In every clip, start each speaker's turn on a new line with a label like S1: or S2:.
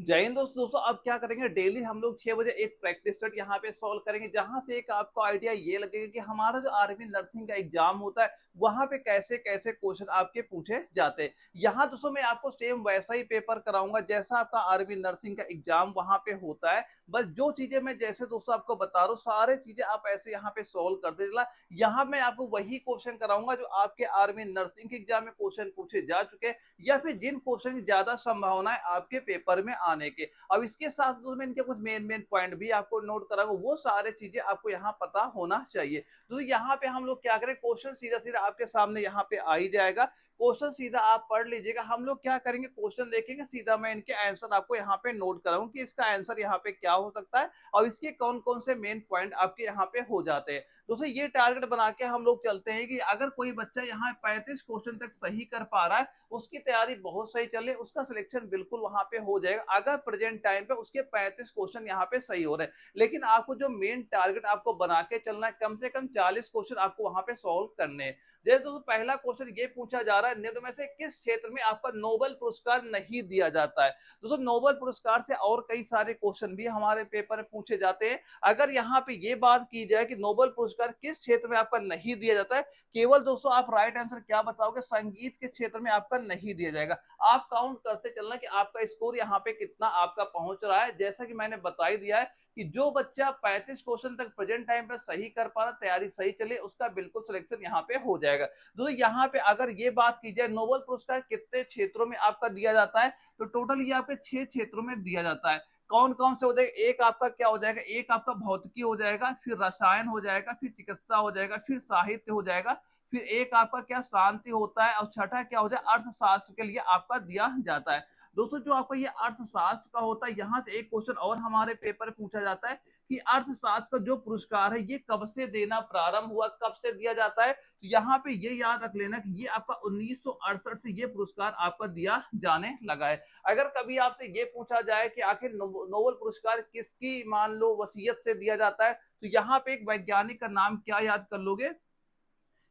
S1: जय हिंद दोस्तों अब क्या करेंगे, डेली हम लोग 6 बजे एक प्रैक्टिस सेट यहाँ पे सॉल्व करेंगे, जहां से एक आपको आइडिया ये लगेगा कि हमारा जो आर्मी नर्सिंग का एग्जाम होता है वहां पे कैसे कैसे क्वेश्चन आपके पूछे जाते हैं। यहाँ दोस्तों मैं आपको सेम वैसा ही पेपर कराऊंगा जैसा आपका आर्मी नर्सिंग का एग्जाम वहां पे होता है। बस जो चीजें मैं जैसे दोस्तों आपको बता रहा हूँ सारे चीजें आप ऐसे यहाँ पे सॉल्व कर देना। यहाँ मैं आपको वही क्वेश्चन कराऊंगा जो आपके आर्मी नर्सिंग के एग्जाम में क्वेश्चन पूछे जा चुके हैं, या फिर जिन क्वेश्चन की ज्यादा संभावना है आपके पेपर में आने के। अब इसके साथ में इनके कुछ मेन मेन पॉइंट भी आपको नोट कराऊंगा, वो सारे चीजें आपको यहाँ पता होना चाहिए। तो यहाँ पे हम लोग क्या करें, क्वेश्चन सीधा सीधा आपके सामने यहाँ पे आ ही जाएगा। क्वेश्चन सीधा आप पढ़ लीजिएगा। हम लोग क्या करेंगे, क्वेश्चन देखेंगे, सीधा मैं इनके आंसर आपको यहाँ पे नोट कराऊं कि इसका आंसर यहाँ पे क्या हो सकता है और इसके कौन कौन से मेन पॉइंट आपके यहाँ पे हो जाते हैं। दोस्तों ये टारगेट बना के हम लोग चलते हैं कि अगर कोई बच्चा यहाँ 35 क्वेश्चन तक सही कर पा रहा है, उसकी तैयारी बहुत सही चले, उसका सिलेक्शन बिल्कुल वहां पे हो जाएगा अगर प्रेजेंट टाइम पे उसके 35 क्वेश्चन यहाँ पे सही हो रहे हैं। लेकिन आपको जो मेन टारगेट आपको बना के चलना है, कम से कम 40 क्वेश्चन आपको वहां पे सॉल्व करने हैं। जैसे दोस्तों पहला क्वेश्चन ये पूछा जा रहा है, निम्न में से किस क्षेत्र में आपका नोबेल पुरस्कार नहीं दिया जाता है। दोस्तों नोबेल पुरस्कार से और कई सारे क्वेश्चन भी हमारे पेपर में पूछे जाते हैं। अगर यहाँ पे ये बात की जाए कि नोबेल पुरस्कार किस क्षेत्र में आपका नहीं दिया जाता है, केवल दोस्तों आप राइट आंसर क्या बताओगे, संगीत के क्षेत्र में आपका नहीं दिया जाएगा। आप काउंट करते चलना कि आपका स्कोर यहाँ पे कितना आपका पहुंच रहा है। जैसा कि मैंने बता ही दिया है कि जो बच्चा 35 क्वेश्चन तक प्रेजेंट टाइम पे सही कर पा रहा, तैयारी सही चले, उसका बिल्कुल सिलेक्शन यहाँ पे हो जाएगा। दोस्तों यहाँ पे अगर ये बात की जाए नोबेल पुरस्कार कितने क्षेत्रों में आपका दिया जाता है, तो टोटल ये आपके 6 क्षेत्रों में दिया जाता है। कौन कौन से हो जाएगा, एक आपका क्या हो जाएगा, एक आपका भौतिकी हो जाएगा, फिर रसायन हो जाएगा, फिर चिकित्सा हो जाएगा, फिर साहित्य हो जाएगा, फिर एक आपका क्या शांति होता है, और छठा क्या हो जाए अर्थशास्त्र के लिए आपका दिया जाता है। दोस्तों जो आपका ये अर्थशास्त्र का होता है, यहाँ से एक क्वेश्चन और हमारे पेपर में पूछा जाता है कि अर्थशास्त्र का जो पुरस्कार है ये कब से देना प्रारंभ हुआ, कब से दिया जाता है। तो यहाँ पे ये याद रख लेना कि ये आपका 1968 से ये पुरस्कार आपका दिया जाने लगा है। अगर कभी आपसे ये पूछा जाए कि आखिर नोबेल पुरस्कार किसकी मान लो वसीयत से दिया जाता है, तो यहाँ पे एक वैज्ञानिक का नाम क्या याद कर लोगे,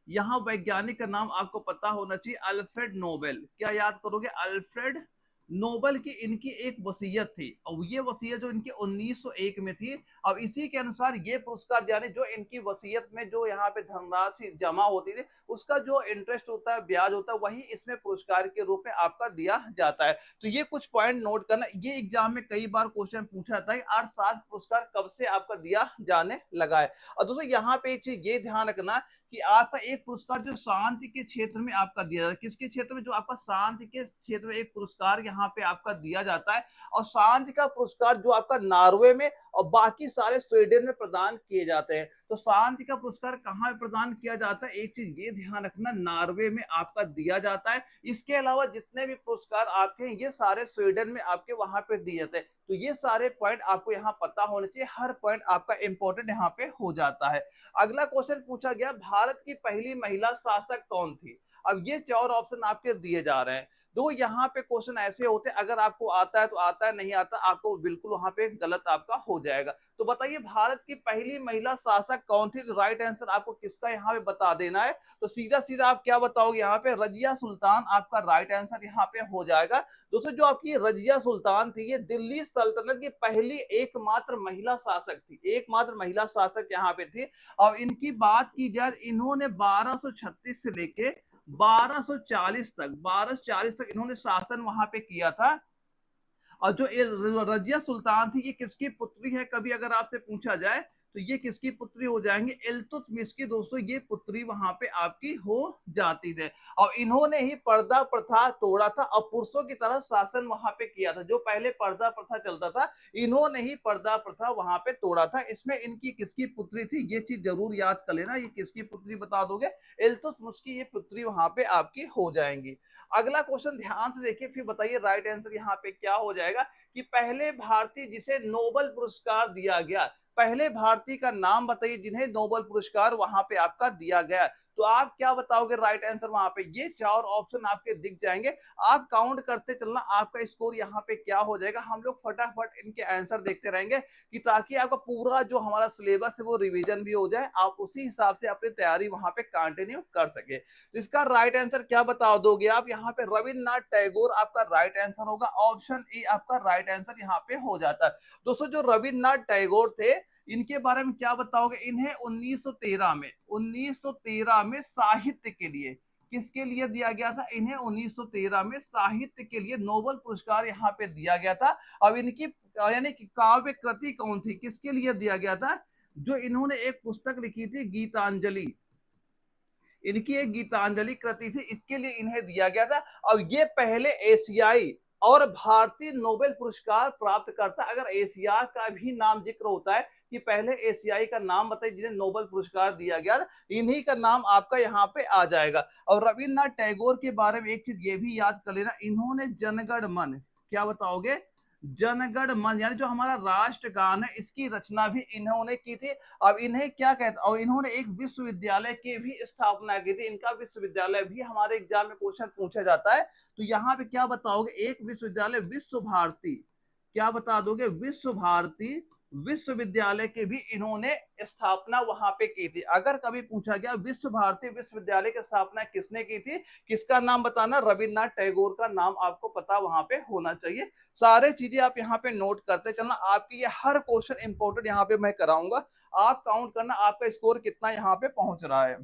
S1: यहाँ वैज्ञानिक का नाम आपको पता होना चाहिए, अल्फ्रेड नोबेल। क्या याद करोगे, अल्फ्रेड नोबेल की इनकी एक वसीयत थी, और ये वसीयत जो इनकी 1901 में थी। अब इसी के अनुसार ये पुरस्कार जाने जो इनकी वसीयत में जो यहाँ पे धनराशि जमा होती थी, उसका जो इंटरेस्ट होता है, ब्याज होता है, वही इसमें पुरस्कार के रूप में आपका दिया जाता है। तो ये कुछ पॉइंट नोट करना, ये एग्जाम में कई बार क्वेश्चन पूछा था, अर्थशास्त्र पुरस्कार कब से आपका दिया जाने लगा है। और दोस्तों यहाँ पे एक चीज ये ध्यान रखना कि आपका एक पुरस्कार जो शांति के क्षेत्र में आपका दिया जाता है, किसके क्षेत्र में, जो आपका शांति के क्षेत्र में एक पुरस्कार यहाँ पे आपका दिया जाता है। और शांति का पुरस्कार जो आपका नॉर्वे में और बाकी सारे स्वीडन में प्रदान किए जाते हैं। तो शांति का पुरस्कार कहाँ प्रदान किया जाता है, एक चीज ये ध्यान रखना, नॉर्वे में आपका दिया जाता है। इसके अलावा जितने भी पुरस्कार आपके हैं ये सारे स्वीडन में आपके वहां पे दिए जाते हैं। तो ये सारे पॉइंट आपको यहाँ पता होने चाहिए, हर पॉइंट आपका इंपॉर्टेंट यहाँ पे हो जाता है। अगला क्वेश्चन पूछा गया, भारत की पहली महिला शासक कौन थी। अब ये 4 ऑप्शन आपके दिए जा रहे हैं। दो यहाँ पे क्वेश्चन ऐसे होते हैं, अगर आपको आता है तो आता है, नहीं आता आपको बिल्कुल वहां पे गलत आपका हो जाएगा। तो बताइए भारत की पहली महिला शासक कौन थी, तो राइट आंसर आपको किसका यहाँ पे बता देना है। तो सीधा सीधा आप क्या बताओगे, यहाँ पे रजिया सुल्तान आपका राइट आंसर यहाँ पे हो जाएगा। दोस्तों जो आपकी रजिया सुल्तान थी, ये दिल्ली सल्तनत की पहली एकमात्र महिला शासक थी, एकमात्र महिला शासक यहाँ पे थी। और इनकी बात की जाए, इन्होंने 1236 से लेके 1240 तक इन्होंने शासन वहां पे किया था। और जो रजिया सुल्तान थी, ये किसकी पुत्री है, कभी अगर आपसे पूछा जाए तो ये किसकी पुत्री हो जाएंगे, इल्तुतमिश की दोस्तों ये पुत्री वहां पे आपकी हो जाती है। और इन्होंने ही पर्दा प्रथा तोड़ा था और पुरुषों की तरह शासन वहां पे किया था। जो पहले पर्दा प्रथा चलता था, इन्होंने ही पर्दा प्रथा वहां पे तोड़ा था। इसमें इनकी किसकी पुत्री थी, ये चीज जरूर याद कर लेना, ये किसकी पुत्री बता दोगे, इल्तुतमिश की ये पुत्री वहां पे आपकी हो जाएंगी। अगला क्वेश्चन ध्यान से देखिए, फिर बताइए राइट आंसर यहाँ पे क्या हो जाएगा कि पहले भारतीय जिसे नोबेल पुरस्कार दिया गया, पहले भारतीय का नाम बताइए जिन्हें नोबेल पुरस्कार वहां पे आपका दिया गया। तो आप क्या बताओगे राइट आंसर वहां पे? ये 4 ऑप्शन आपके दिख जाएंगे, आप काउंट करते चलना आपका स्कोर यहाँ पे क्या हो जाएगा। हम लोग फटाफट इनके आंसर देखते रहेंगे कि ताकि आपका पूरा जो हमारा सिलेबस है वो रिवीजन भी हो जाए, आप उसी हिसाब से अपनी तैयारी वहां पे कंटिन्यू कर सके। इसका राइट आंसर क्या बता दोगे आप? यहाँ पे रविन्द्रनाथ टैगोर आपका राइट आंसर होगा, ऑप्शन ए आपका राइट आंसर यहाँ पे हो जाता है। दोस्तों जो रविन्द्रनाथ टैगोर थे इनके बारे में क्या बताओगे? इन्हें 1913 में साहित्य के लिए, किसके लिए दिया गया था? इन्हें 1913 में साहित्य के लिए नोबेल पुरस्कार यहाँ पे दिया गया था। अब इनकी यानी कि काव्य कृति कौन थी, किसके लिए दिया गया था? जो इन्होंने एक पुस्तक लिखी थी गीतांजलि, इनकी एक गीतांजलि कृति थी, इसके लिए इन्हें दिया गया था। अब ये पहले एशियाई और भारतीय नोबेल पुरस्कार प्राप्त करता। अगर एशिया का भी नाम जिक्र होता है कि पहले एशियाई का नाम बताइए जिन्हें नोबेल पुरस्कार दिया गया, इन्हीं का नाम आपका यहाँ पे आ जाएगा। और रविन्द्रनाथ टैगोर के बारे में एक चीज ये भी याद कर लेना, इन्होंने जनगण मन, क्या बताओगे? जनगण मन यानी जो हमारा राष्ट्रगान है इसकी रचना भी इन्होंने की थी। अब इन्हें क्या कहते, और इन्होंने एक विश्वविद्यालय की भी स्थापना की थी। इनका विश्वविद्यालय भी हमारे एग्जाम में क्वेश्चन पूछा जाता है। तो यहाँ पे क्या बताओगे? एक विश्वविद्यालय विश्व भारती, क्या बता दोगे? विश्व भारती विश्वविद्यालय के भी इन्होंने स्थापना वहां पे की थी। अगर कभी पूछा गया विश्व भारती विश्वविद्यालय की स्थापना किसने की थी, किसका नाम बताना? रविन्द्रनाथ टैगोर का नाम आपको पता वहां पे होना चाहिए। सारे चीजें आप यहाँ पे नोट करते चलना, आपकी ये हर क्वेश्चन इंपॉर्टेंट यहाँ पे मैं कराऊंगा। आप काउंट करना आपका स्कोर कितना यहाँ पे पहुंच रहा है।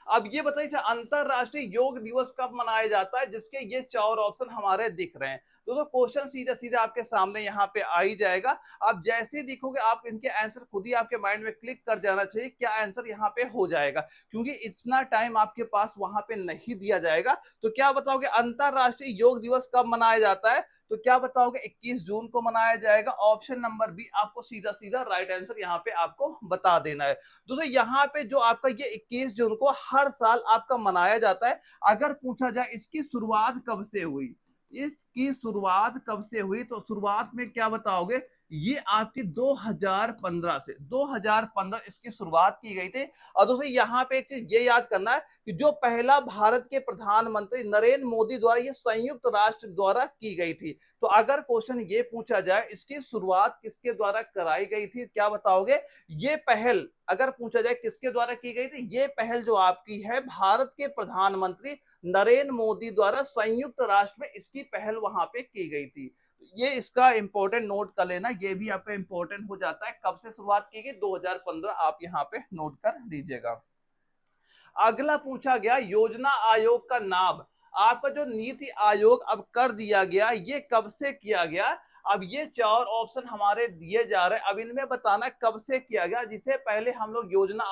S1: अब ये बताइए अंतरराष्ट्रीय योग दिवस कब मनाया जाता है, जिसके ये 4 ऑप्शन हमारे दिख रहे हैं। तो क्वेश्चन सीधा सीधा आपके सामने यहाँ पे आ ही जाएगा। आप जैसे ही देखोगे आप इनके आंसर खुद ही आपके माइंड में क्लिक कर जाना चाहिए क्या आंसर यहाँ पे हो जाएगा, क्योंकि इतना टाइम आपके पास वहां पे नहीं दिया जाएगा। तो क्या बताओगे अंतरराष्ट्रीय योग दिवस कब मनाया जाता है? तो क्या बताओगे? 21 जून को मनाया जाएगा। ऑप्शन नंबर बी आपको सीधा सीधा राइट आंसर यहाँ पे आपको बता देना है। दोस्तों यहाँ पे जो आपका ये 21 जून को हर साल आपका मनाया जाता है। अगर पूछा जाए इसकी शुरुआत कब से हुई, इसकी शुरुआत कब से हुई, तो शुरुआत में क्या बताओगे? ये आपकी 2015 से, 2015 इसकी शुरुआत की गई थी। और दोस्तों यहाँ पे एक चीज ये याद करना है कि जो पहला भारत के प्रधानमंत्री नरेंद्र मोदी द्वारा ये संयुक्त राष्ट्र द्वारा की गई थी। तो अगर क्वेश्चन ये पूछा जाए इसकी शुरुआत किसके द्वारा कराई गई थी, क्या बताओगे? ये पहल अगर पूछा जाए किसके द्वारा की गई थी, ये पहल जो आपकी है भारत के प्रधानमंत्री नरेंद्र मोदी द्वारा संयुक्त राष्ट्र में इसकी पहल वहां पे की गई थी। ये इसका इंपॉर्टेंट नोट कर लेना, ये भी आपका इंपॉर्टेंट हो जाता है। कब से शुरुआत की गई? 2015, आप यहाँ पे नोट कर लीजिएगा। अगला पूछा गया योजना आयोग का नाम, आपका जो नीति आयोग अब कर दिया गया, ये कब से किया गया? अब ये 4 ऑप्शन हमारे दिए जा रहे हैं, अब इनमें बताना कब से किया गया। जिसे पहले हम लोग योजना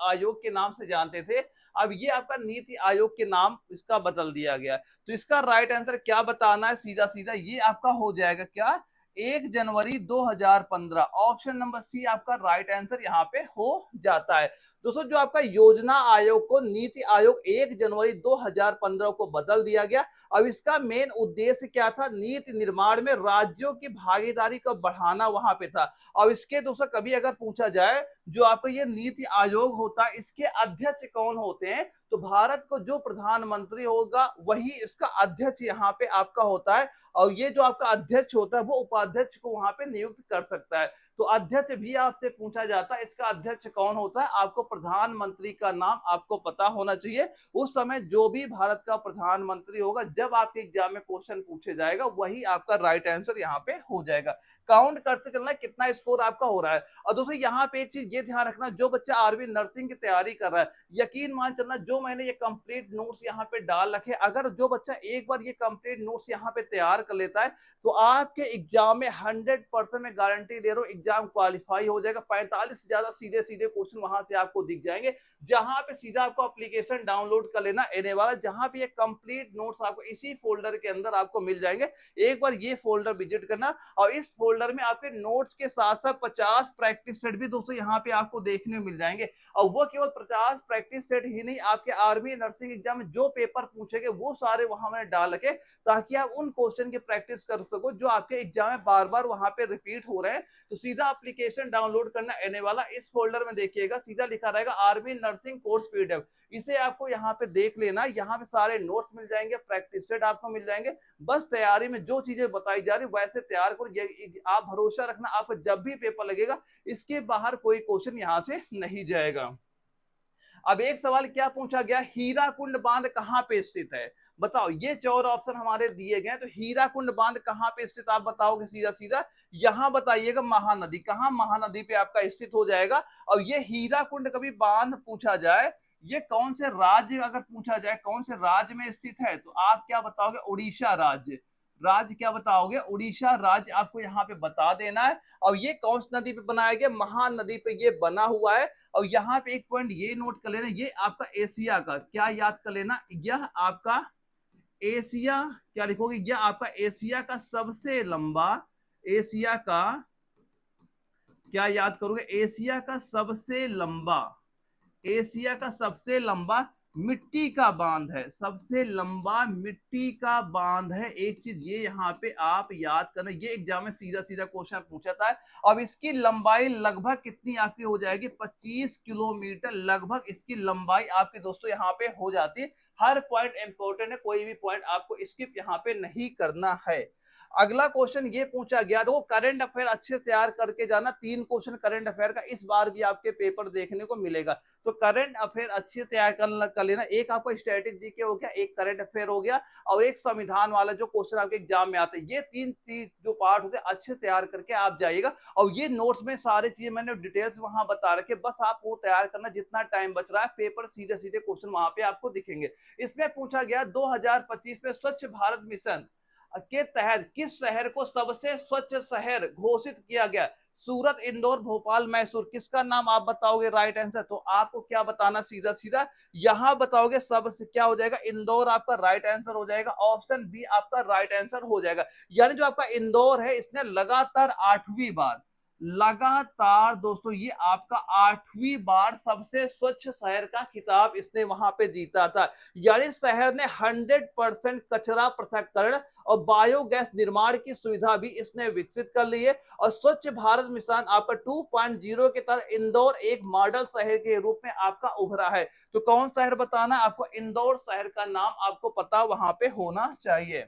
S1: आयोग के नाम से जानते थे, अब ये आपका नीति आयोग के नाम इसका बदल दिया गया। तो इसका राइट आंसर क्या बताना है? सीधा सीधा ये आपका हो जाएगा क्या? 1 जनवरी 2015। ऑप्शन नंबर सी आपका राइट आंसर यहाँ पे हो जाता है। दोस्तों जो आपका योजना आयोग को नीति आयोग 1 जनवरी 2015 को बदल दिया गया। अब इसका मेन उद्देश्य क्या था? नीति निर्माण में राज्यों की भागीदारी को बढ़ाना वहां पे था। अब इसके दोस्तों कभी अगर पूछा जाए जो आपका ये नीति आयोग होता है इसके अध्यक्ष कौन होते हैं, तो भारत को जो प्रधानमंत्री होगा वही इसका अध्यक्ष यहाँ पे आपका होता है। और ये जो आपका अध्यक्ष होता है वो उपाध्यक्ष को वहां पे नियुक्त कर सकता है। तो अध्यक्ष भी आपसे पूछा जाता है, इसका अध्यक्ष कौन होता है? आपको प्रधानमंत्री का नाम आपको पता होना चाहिए। उस समय जो भी भारत का प्रधानमंत्री होगा, जब आपके एग्जाम में क्वेश्चन पूछे जाएगा वही आपका राइट आंसर यहाँ पे हो जाएगा। काउंट करते चलना कितना स्कोर आपका हो रहा है। और दोस्तों यहाँ पे एक चीज ये ध्यान रखना, जो बच्चा आर्मी नर्सिंग की तैयारी कर रहा है, यकीन मान चलना जो मैंने ये कंप्लीट नोट्स यहाँ पे डाल रखे, अगर जो बच्चा एक बार ये कंप्लीट नोट्स यहाँ पे तैयार कर लेता है तो आपके एग्जाम में 100% में गारंटी दे रहा हूँ एग्जाम क्वालिफाई हो जाएगा। 45 से ज्यादा सीधे सीधे क्वेश्चन वहां से आपको दिख जाएंगे, जहां पे सीधा आपको एप्लीकेशन डाउनलोड कर लेना एने वाला, जहां पे ये कंप्लीट नोट्स आपको इसी फोल्डर के अंदर आपको मिल जाएंगे। एक बार ये फोल्डर विजिट करना, और इस फोल्डर में आपके नोट्स के साथ साथ 50 प्रैक्टिस सेट भी दोस्तों यहाँ पे आपको देखने मिल जाएंगे। और वो केवल 50 प्रैक्टिस सेट ही नहीं, आपके आर्मी नर्सिंग एग्जाम में जो पेपर पूछेंगे वो सारे वहां मैंने डाल रखे, ताकि आप उन क्वेश्चन की प्रैक्टिस कर सको जो आपके एग्जाम में बार बार वहां पे रिपीट हो रहे हैं। तो सीधा एप्लीकेशन डाउनलोड करना एने वाला, इस फोल्डर में देखिएगा सीधा लिखा रहेगा आर्मी नर्सिंग कोर्स पीडीएफ, इसे आपको यहाँ पे देख लेना, यहाँ पे सारे नोट्स मिल जाएंगे, प्रैक्टिस सेट आपको मिल जाएंगे। बस तैयारी में जो चीजें बताई जा रही वैसे तैयार करो, ये आप भरोसा रखना, आपको जब भी पेपर लगेगा इसके बाहर कोई क्वेश्चन यहाँ से नहीं जाएगा। अब एक सवाल क्या पूछा गया, हीराकुंड बांध कहाँ पे स्थित है, बताओ। ये 4 ऑप्शन हमारे दिए गए, तो हीराकुंड बांध कहाँ पे स्थित आप बताओगे, सीधा सीधा यहां बताइएगा महानदी, कहां महानदी पे आपका स्थित हो जाएगा। और ये हीराकुंड कभी बांध पूछा जाए, ये कौन से राज्य अगर पूछा जाए कौन से राज्य में स्थित है, तो आप क्या बताओगे, उड़ीसा राज्य। राज्य क्या बताओगे, उड़ीसा राज्य आपको यहाँ पे बता देना है। और ये कौन सी नदी पे बनाया गया, महानदी पे ये बना हुआ है। और यहाँ पे एक पॉइंट ये नोट कर लेना, ये आपका एशिया का, क्या याद कर लेना, यह आपका एशिया, क्या लिखोगे, यह आपका एशिया का सबसे लंबा, एशिया का, क्या याद करोगे, एशिया का सबसे लंबा, एशिया का सबसे लंबा मिट्टी का बांध है, सबसे लंबा मिट्टी का बांध है। एक चीज ये यहाँ पे आप याद करना, ये एग्जाम में सीधा सीधा क्वेश्चन पूछा था। अब इसकी लंबाई लगभग कितनी आपकी हो जाएगी, 25 किलोमीटर लगभग इसकी लंबाई आपके दोस्तों यहाँ पे हो जाती है। हर पॉइंट इंपॉर्टेंट है, कोई भी पॉइंट आपको स्किप यहाँ पे नहीं करना है। अगला क्वेश्चन ये पूछा गया, तो करंट अफेयर अच्छे से तैयार करके जाना, 3 क्वेश्चन करंट अफेयर का इस बार भी आपके पेपर देखने को मिलेगा, तो करंट अफेयर अच्छे से तैयार कर लेना। एक आपका स्टैटिक जीके हो गया, एक करंट अफेयर हो गया, और एक संविधान वाला जो क्वेश्चन आपके एग्जाम में आते हैं, ये 3 चीज जो पार्ट होते हैं अच्छे से तैयार करके आप जाइएगा। और ये नोट्स में सारी चीजें मैंने डिटेल्स वहां बता रखे, बस आप वो तैयार करना, जितना टाइम बच रहा है पेपर सीधे सीधे क्वेश्चन वहां पे आपको दिखेंगे। इसमें पूछा गया 2025 में स्वच्छ भारत मिशन के तहत किस शहर को सबसे स्वच्छ शहर घोषित किया गया, सूरत, इंदौर, भोपाल, मैसूर, किसका नाम आप बताओगे राइट आंसर, तो आपको क्या बताना, सीधा सीधा यहां बताओगे, सबसे क्या हो जाएगा, इंदौर आपका राइट आंसर हो जाएगा, ऑप्शन बी आपका राइट आंसर हो जाएगा। यानी जो आपका इंदौर है इसने लगातार 8वीं बार, लगातार दोस्तों ये आपका 8वीं बार सबसे स्वच्छ शहर का खिताब इसने वहां पे जीता था। यानी शहर ने 100% कचरा पृथक्करण और बायोगैस निर्माण की सुविधा भी इसने विकसित कर ली है। और स्वच्छ भारत मिशन आपका 2.0 के तहत इंदौर एक मॉडल शहर के रूप में आपका उभरा है। तो कौन शहर बताना, आपको इंदौर शहर का नाम आपको पता वहां पे होना चाहिए।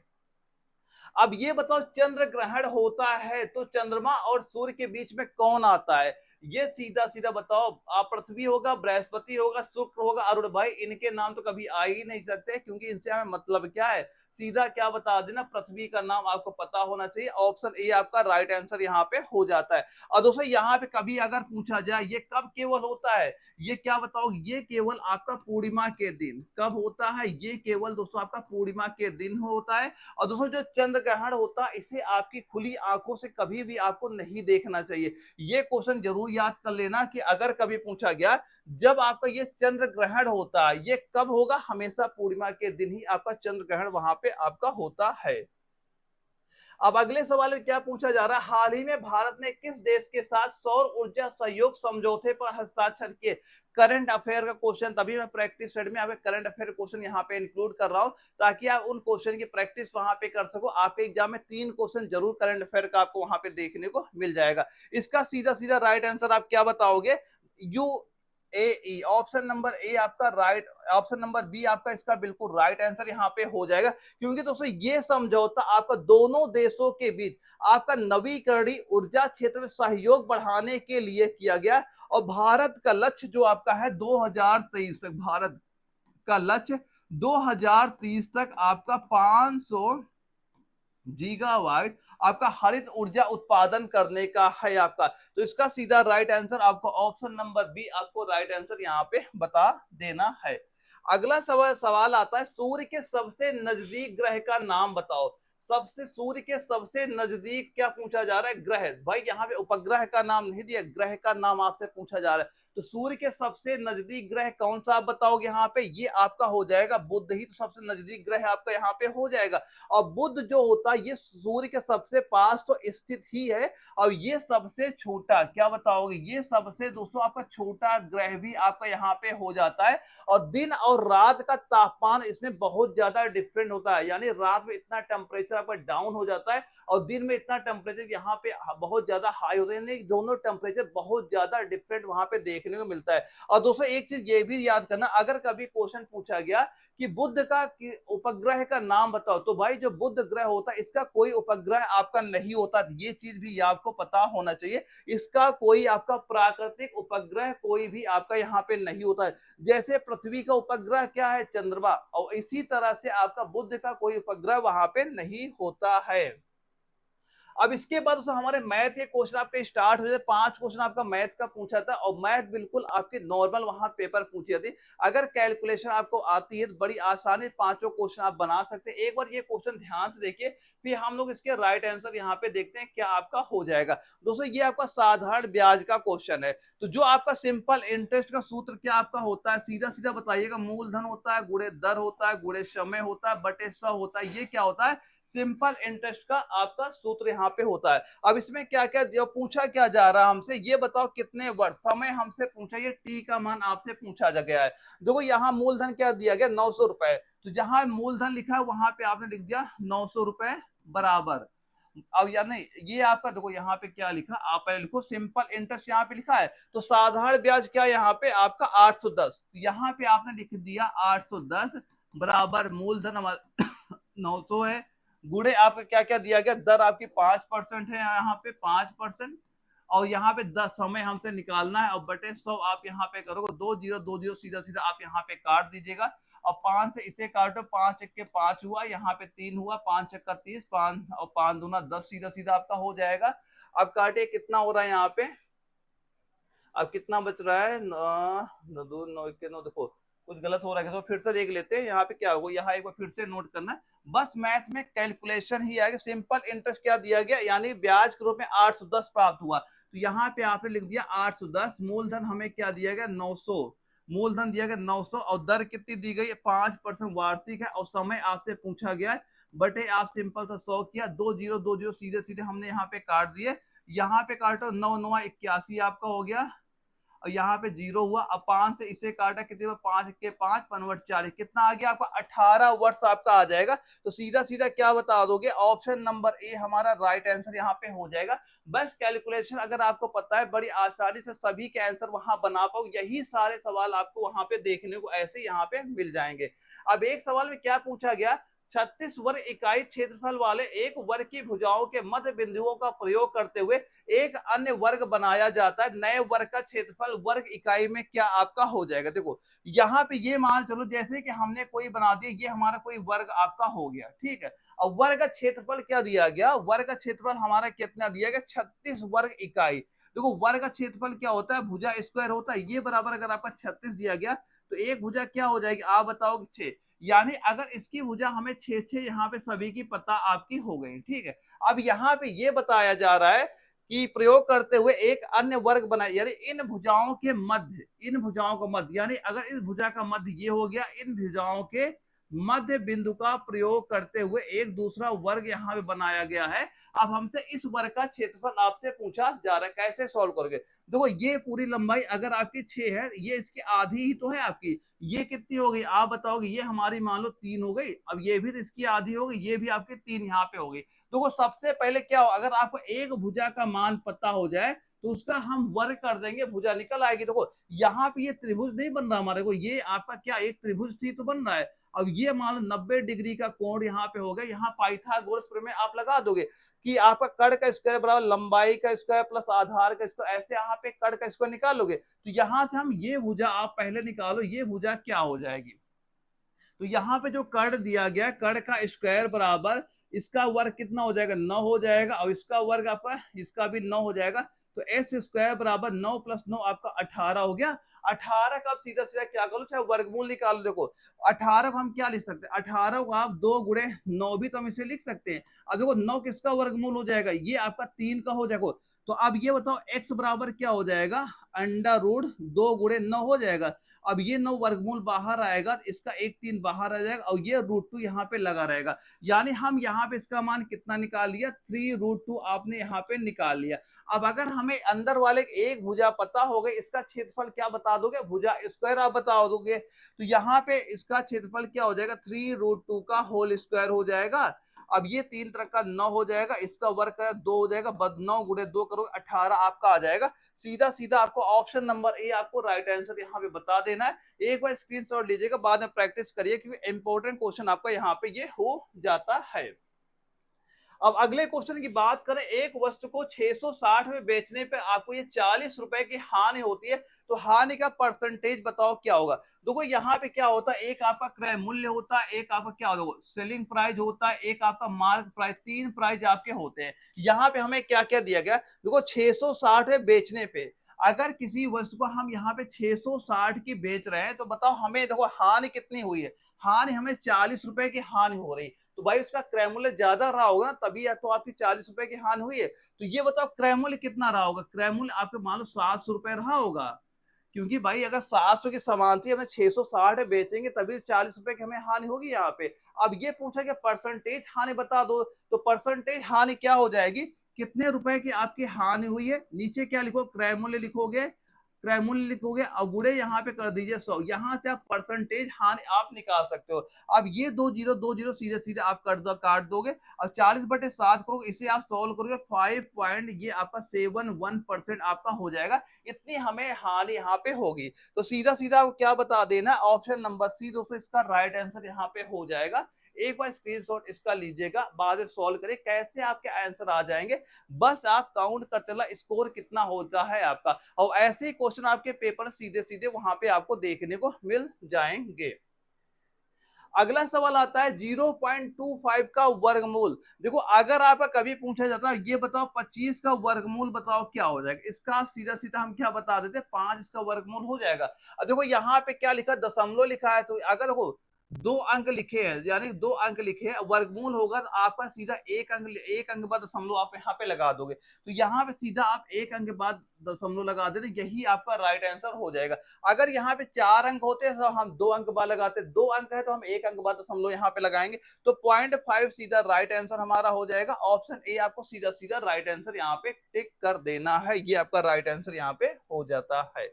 S1: अब ये बताओ, चंद्र ग्रहण होता है तो चंद्रमा और सूर्य के बीच में कौन आता है, ये सीधा सीधा बताओ। आप पृथ्वी होगा, बृहस्पति होगा, शुक्र होगा, अरुण भाई इनके नाम तो कभी आ ही नहीं सकते, क्योंकि इनसे हमें मतलब क्या है, सीधा क्या बता देना, पृथ्वी का नाम आपको पता होना चाहिए। ऑप्शन ए आपका राइट आंसर यहाँ पे हो जाता है। और दोस्तों यहाँ पे कभी अगर पूछा जाए ये कब केवल होता है, ये क्या बताओ, ये केवल आपका पूर्णिमा के दिन, कब होता है, ये केवल दोस्तों आपका पूर्णिमा के दिन होता है। और दोस्तों जो चंद्र ग्रहण होता है इसे आपकी खुली आंखों से कभी भी आपको नहीं देखना चाहिए। ये क्वेश्चन जरूर याद कर लेना कि अगर कभी पूछा गया जब आपका ये चंद्र ग्रहण होता है ये कब होगा, हमेशा पूर्णिमा के दिन ही आपका चंद्र ग्रहण वहां पे आपका होता है। अब अगले सवाल में क्या पूछा जा रहा है, हाल ही में भारत ने किस देश के साथ सौर ऊर्जा सहयोग समझौते पर हस्ताक्षर किए, करंट अफेयर का क्वेश्चन, तभी मैं प्रैक्टिस सेट में आपके करंट अफेयर क्वेश्चन यहाँ पे इंक्लूड कर रहा हूँ, ताकि आप उन क्वेश्चन की प्रैक्टिस वहां पे कर सको। आपके एग्जाम में 3 क्वेश्चन जरूर करंट अफेयर का आपको वहां पे देखने को मिल जाएगा। इसका सीधा सीधा राइट आंसर आप क्या बताओगे, U A, option number A आपका राइट, ऑप्शन नंबर बी आपका इसका बिल्कुल राइट आंसर यहाँ पे हो जाएगा। क्योंकि दोस्तों ये समझौता आपका दोनों देशों के बीच आपका नवीकरणीय ऊर्जा क्षेत्र में सहयोग बढ़ाने के लिए किया गया। और भारत का लक्ष्य जो आपका है 2023 तक, भारत का लक्ष्य 2030 तक आपका 500 गीगावाट आपका हरित ऊर्जा उत्पादन करने का है आपका। तो इसका सीधा राइट आंसर आपको ऑप्शन नंबर बी आपको राइट आंसर यहाँ पे बता देना है। अगला सवाल आता है, सूर्य के सबसे नजदीक ग्रह का नाम बताओ। सबसे सूर्य के सबसे नजदीक क्या पूछा जा रहा है, ग्रह। भाई यहाँ पे उपग्रह का नाम नहीं दिया, ग्रह का नाम आपसे पूछा जा रहा है। तो सूर्य के सबसे नजदीक ग्रह कौन सा आप बताओगे यहाँ पे, ये आपका हो जाएगा बुध ही तो सबसे नजदीक ग्रह आपका यहाँ पे हो जाएगा। और बुध जो होता है ये सूर्य के सबसे पास तो स्थित ही है, और ये सबसे छोटा, क्या बताओगे, ये सबसे दोस्तों आपका छोटा ग्रह भी आपका यहाँ पे हो जाता है। और दिन और रात का तापमान इसमें बहुत ज्यादा डिफरेंट होता है, यानी रात में इतना टेम्परेचर आपका डाउन हो जाता है और दिन में इतना टेम्परेचर यहाँ पे बहुत ज्यादा हाई होता है, यानी दोनों टेम्परेचर बहुत ज्यादा डिफरेंट वहां पे देखने को मिलता है। और दोस्तों एक चीज ये भी याद करना, अगर कभी क्वेश्चन पूछा गया कि बुध का उपग्रह का नाम बताओ, तो भाई जो बुध ग्रह होता है इसका कोई उपग्रह आपका नहीं होता, ये चीज भी आपको पता होना चाहिए। इसका कोई आपका प्राकृतिक उपग्रह कोई भी आपका यहाँ पे नहीं होता है। जैसे पृथ्वी का उपग्रह क्या है, चंद्रमा, और इसी तरह से आपका बुध का कोई उपग्रह वहां पे नहीं होता है। अब इसके बाद उसमें हमारे मैथ के क्वेश्चन आपके स्टार्ट हो जाते, 5 क्वेश्चन आपका मैथ का पूछा था, और मैथ बिल्कुल आपके नॉर्मल वहां पेपर पूछी जाती। अगर कैलकुलेशन आपको आती है तो बड़ी आसानी 5 क्वेश्चन आप बना सकते हैं। एक बार ये क्वेश्चन ध्यान से देखिए, फिर हम लोग इसके राइट आंसर यहाँ पे देखते हैं क्या आपका हो जाएगा। दोस्तों ये आपका साधारण ब्याज का क्वेश्चन है। तो जो आपका सिंपल इंटरेस्ट का सूत्र क्या आपका होता है, सीधा सीधा बताइएगा, मूलधन होता है गुणे दर होता है गुणे समय होता है बटे 100 होता है। ये क्या होता है, सिंपल इंटरेस्ट का आपका सूत्र यहाँ पे होता है। अब इसमें क्या क्या दिया, पूछा क्या जा रहा है हमसे, ये बताओ कितने वर्ष, समय हमसे पूछा, ये टी का मान आपसे पूछा जा गया है। देखो यहाँ मूलधन क्या दिया गया, 900 रुपए, तो जहां मूलधन लिखा है वहां पे आपने लिख दिया 900 रुपए बराबर। अब या नहीं, ये आपका देखो यहाँ पे क्या लिखा, आप पहले लिखो सिंपल इंटरेस्ट यहाँ पे लिखा है, तो साधारण ब्याज क्या यहाँ पे आपका 810, यहाँ पे आपने लिख दिया 810 बराबर मूलधन 900 है, गुणे आपका क्या क्या दिया गया, दर आपकी 5% है यहाँ पे 5%, और यहाँ पे 10 समय हमसे निकालना है, और बटे 100 आप यहाँ पे करोगे, 2 0 सीधा सीधा आप यहाँ पे काट दीजिएगा, और 5 से इसे काटो, 5 1 के 5 हुआ, यहाँ पे 3 हुआ, 5 1 का 30, 5 और 5 दूना 10, सीधा सीधा आपका हो जाएगा। अब काटे कितना हो रहा है यहाँ पे, अब कितना बच रहा है, 9 9 1 9, देखो कुछ गलत हो रहा है तो फिर से देख लेते हैं यहाँ पे क्या होगा, यहाँ एक बार फिर से नोट करना है, बस मैथ में कैलकुलेशन ही आएगा। सिंपल इंटरेस्ट क्या दिया गया, यानी ब्याज के रूप में 810 प्राप्त हुआ, तो यहाँ पे आपने लिख दिया 810, मूलधन हमें क्या दिया गया 900, मूलधन दिया गया 900, और दर कितनी दी गई है 5% वार्षिक है, और समय आपसे पूछा गया है, बटे आप सिंपल सा 100 किया, 2 0 सीधे सीधे हमने यहाँ पे काट दिए, यहाँ पे काटो 9 9 81 आपका हो गया, और यहाँ पे 0 हुआ, अब 5 से इसे काटा, कितने में 5 1 के 5 5 40, कितना आ गया आपका 18 वर्ष आपका आ जाएगा। तो सीधा सीधा क्या बता दोगे, ऑप्शन नंबर ए हमारा राइट आंसर यहाँ पे हो जाएगा। बस कैलकुलेशन अगर आपको पता है, बड़ी आसानी से सभी के आंसर वहां बना पाओ, यही सारे सवाल आपको वहां पे देखने को ऐसे यहाँ पे मिल जाएंगे। अब एक सवाल में क्या पूछा गया, 36 वर्ग इकाई क्षेत्रफल वाले एक वर्ग की भुजाओं के मध्य बिंदुओं का प्रयोग करते हुए एक अन्य वर्ग बनाया जाता है, नए वर्ग का क्षेत्रफल वर्ग इकाई में क्या आपका हो जाएगा। देखो यहाँ पे ये मान चलो जैसे कि हमने कोई बना दिया, ये हमारा कोई वर्ग आपका हो गया, ठीक है, और वर्ग का क्षेत्रफल क्या दिया गया, वर्ग का क्षेत्रफल हमारा कितना दिया गया 36 वर्ग इकाई। देखो वर्ग का क्षेत्रफल क्या होता है, भुजा स्क्वायर होता है, ये बराबर अगर आपका 36 दिया गया तो एक भुजा क्या हो जाएगी, आप बताओ 6, यानी अगर इसकी भुजा हमें 6 यहाँ पे सभी की पता आपकी हो गई, ठीक है। अब यहाँ पे ये बताया जा रहा है कि प्रयोग करते हुए एक अन्य वर्ग बनाए, यानी इन भुजाओं के मध्य, इन भुजाओं का मध्य, यानी अगर इस भुजा का मध्य ये हो गया, इन भुजाओं के मध्य बिंदु का प्रयोग करते हुए एक दूसरा वर्ग यहाँ पे बनाया गया है। अब हमसे इस वर्ग का क्षेत्रफल आपसे पूछा जा रहा है, कैसे सॉल्व करोगे। देखो ये पूरी लंबाई अगर आपकी 6 है, ये इसकी आधी ही तो है आपकी, ये कितनी हो गई आप बताओगे, ये हमारी मान लो 3 हो गई, अब ये भी इसकी आधी हो गई, ये भी आपकी 3 यहाँ पे हो गई। देखो सबसे पहले क्या हो, अगर आपको एक भुजा का मान पता हो जाए तो उसका हम वर्ग कर देंगे, भुजा निकल आएगी। देखो यहाँ पे ये त्रिभुज नहीं बन रहा हमारे को, ये आपका क्या एक त्रिभुज थी तो बन रहा है। अब ये मान लो 90 डिग्री का कोण यहाँ पे हो गया, यहाँ पाइथागोरस प्रमेय आप लगा दोगे कि आपका कड़ का स्क्वायर बराबर लंबाई का स्क्वायर प्लस आधार का स्क्वायर, ऐसे यहाँ पे कड़ का स्क्वायर निकालोगे, तो यहाँ से हम ये भुजा आप पहले निकालो, ये भुजा क्या हो जाएगी, तो यहाँ पे जो कड़ दिया गया, कड़ का स्क्वायर बराबर इसका वर्ग कितना हो जाएगा 9 हो जाएगा, और इसका वर्ग आपका इसका भी 9 हो जाएगा, तो एस स्क्वायर बराबर 9 + 9 आपका 18 हो गया। 18 का आप सीधा सीधा क्या करो, चाहे वर्गमूल निकालो। देखो 18 को हम क्या लिख सकते हैं, 18 को आप 2 गुणे 9 भी तो हम इसे लिख सकते हैं। अब देखो 9 किसका वर्गमूल हो जाएगा, ये आपका 3 का हो जाएगा। तो अब ये बताओ x बराबर क्या हो जाएगा, √2 गुणे 9 हो जाएगा। अब ये 9 वर्गमूल बाहर आएगा, इसका 1 3 बाहर आ जाएगा, और ये √2 यहाँ पे लगा रहेगा, यानी हम यहाँ पे इसका मान कितना निकाल लिया, 3√2 आपने यहाँ पे निकाल लिया। अब अगर हमें अंदर वाले एक भुजा पता हो गई, इसका क्षेत्रफल क्या बता दोगे, भुजा स्क्वायर आप बता दोगे, तो यहाँ पे इसका क्षेत्रफल क्या हो जाएगा 3√2 का होल स्क्वायर हो जाएगा। अब ये 3 तरह का 9 हो जाएगा, इसका वर्ग करें 2 हो जाएगा, बद 9 गुणे 2 करोगे 18 आपका आ जाएगा। सीधा सीधा आपको ऑप्शन नंबर ए आपको राइट आंसर यहाँ पे बता देना है। एक बार स्क्रीनशॉट लीजिएगा, बाद में प्रैक्टिस करिए क्योंकि इंपॉर्टेंट क्वेश्चन आपका यहाँ पे ये हो जाता है। अब अगले क्वेश्चन की बात करें, एक वस्तु को 660 में बेचने पे आपको ये 40 रुपए की हानि होती है, तो हानि का परसेंटेज बताओ क्या होगा। देखो यहाँ पे क्या होता है, एक आपका क्रय मूल्य होता है, एक आपका क्या होगा सेलिंग प्राइस होता है, एक आपका मार्क प्राइस, 3 प्राइस आपके होते हैं। यहाँ पे हमें क्या क्या दिया गया, देखो 660 है बेचने पे, अगर किसी वस्तु को हम यहाँ पे 660 की बेच रहे हैं तो बताओ हमें, देखो हानि कितनी हुई है, हानि हमें 40 रुपए की हानि हो रही है, तो भाई उसका क्रय मूल्य ज्यादा रहा होगा ना, तभी या तो आपकी 40 रुपए की हानि हुई है। तो ये बताओ क्रय मूल्य कितना रहा होगा, क्रय मूल्य आपके मान लो 700 रुपए रहा होगा, क्योंकि भाई अगर 700 की सामान थी हमें 660 में बेचेंगे तभी 40 रुपए की हमें हानि होगी यहाँ पे। अब ये पूछा कि परसेंटेज हानि बता दो, तो परसेंटेज हानि क्या हो जाएगी, कितने रुपए की आपकी हानि हुई है, नीचे क्या लिखो क्रय मूल्य लिखोगे, क्रय मूल्य लिखोगे और गुणे यहाँ पे कर दीजिए 100, यहाँ से आप परसेंटेज हानि आप निकाल सकते हो। अब ये 2 जीरो सीधे सीधे आप काट दोगे और 40/7 करोगे, इसे आप सोल्व करोगे 5 पॉइंट ये आपका 71% आपका हो जाएगा, इतनी हमें हानि यहाँ पे होगी। तो सीधा सीधा क्या बता देना, ऑप्शन नंबर सी दोस्तों इसका राइट आंसर यहाँ पे हो जाएगा। एक बार स्क्रीनशॉट इसका लीजिएगा, बाद में सॉल्व करें कैसे आपके आंसर आ जाएंगे, बस आप काउंट करते रहिए स्कोर कितना होता है आपका, और ऐसे ही क्वेश्चन आपके पेपर सीधे सीधे वहां पे आपको देखने को मिल जाएंगे। अगला सवाल आता है 0.25 का वर्गमूल। देखो अगर आपका कभी पूछा जाता है ये बताओ 25 का वर्गमूल बताओ क्या हो जाएगा, इसका आप सीधा सीधा हम क्या बता देते, 5 इसका वर्गमूल हो जाएगा। अब देखो यहाँ पे क्या लिखा, दशमलव लिखा है, तो अगर देखो 2 अंक लिखे हैं यानी 2 अंक लिखे हैं, वर्गमूल होगा तो आपका सीधा एक अंक बाद दशमलव आप यहाँ पे लगा दोगे, तो यहाँ पे सीधा आप 1 अंक के बाद दशमलव लगा देते, यही आपका राइट आंसर हो जाएगा। अगर यहाँ पे 4 अंक होते हैं तो हम 2 अंक बाद लगाते, 2 अंक है तो हम 1 अंक बाद दशमलव यहाँ पे लगाएंगे, तो 0.5 सीधा राइट आंसर हमारा हो जाएगा। ऑप्शन ए आपको सीधा सीधा राइट आंसर यहाँ पे टिक कर देना है, ये आपका राइट आंसर यहाँ पे हो जाता है।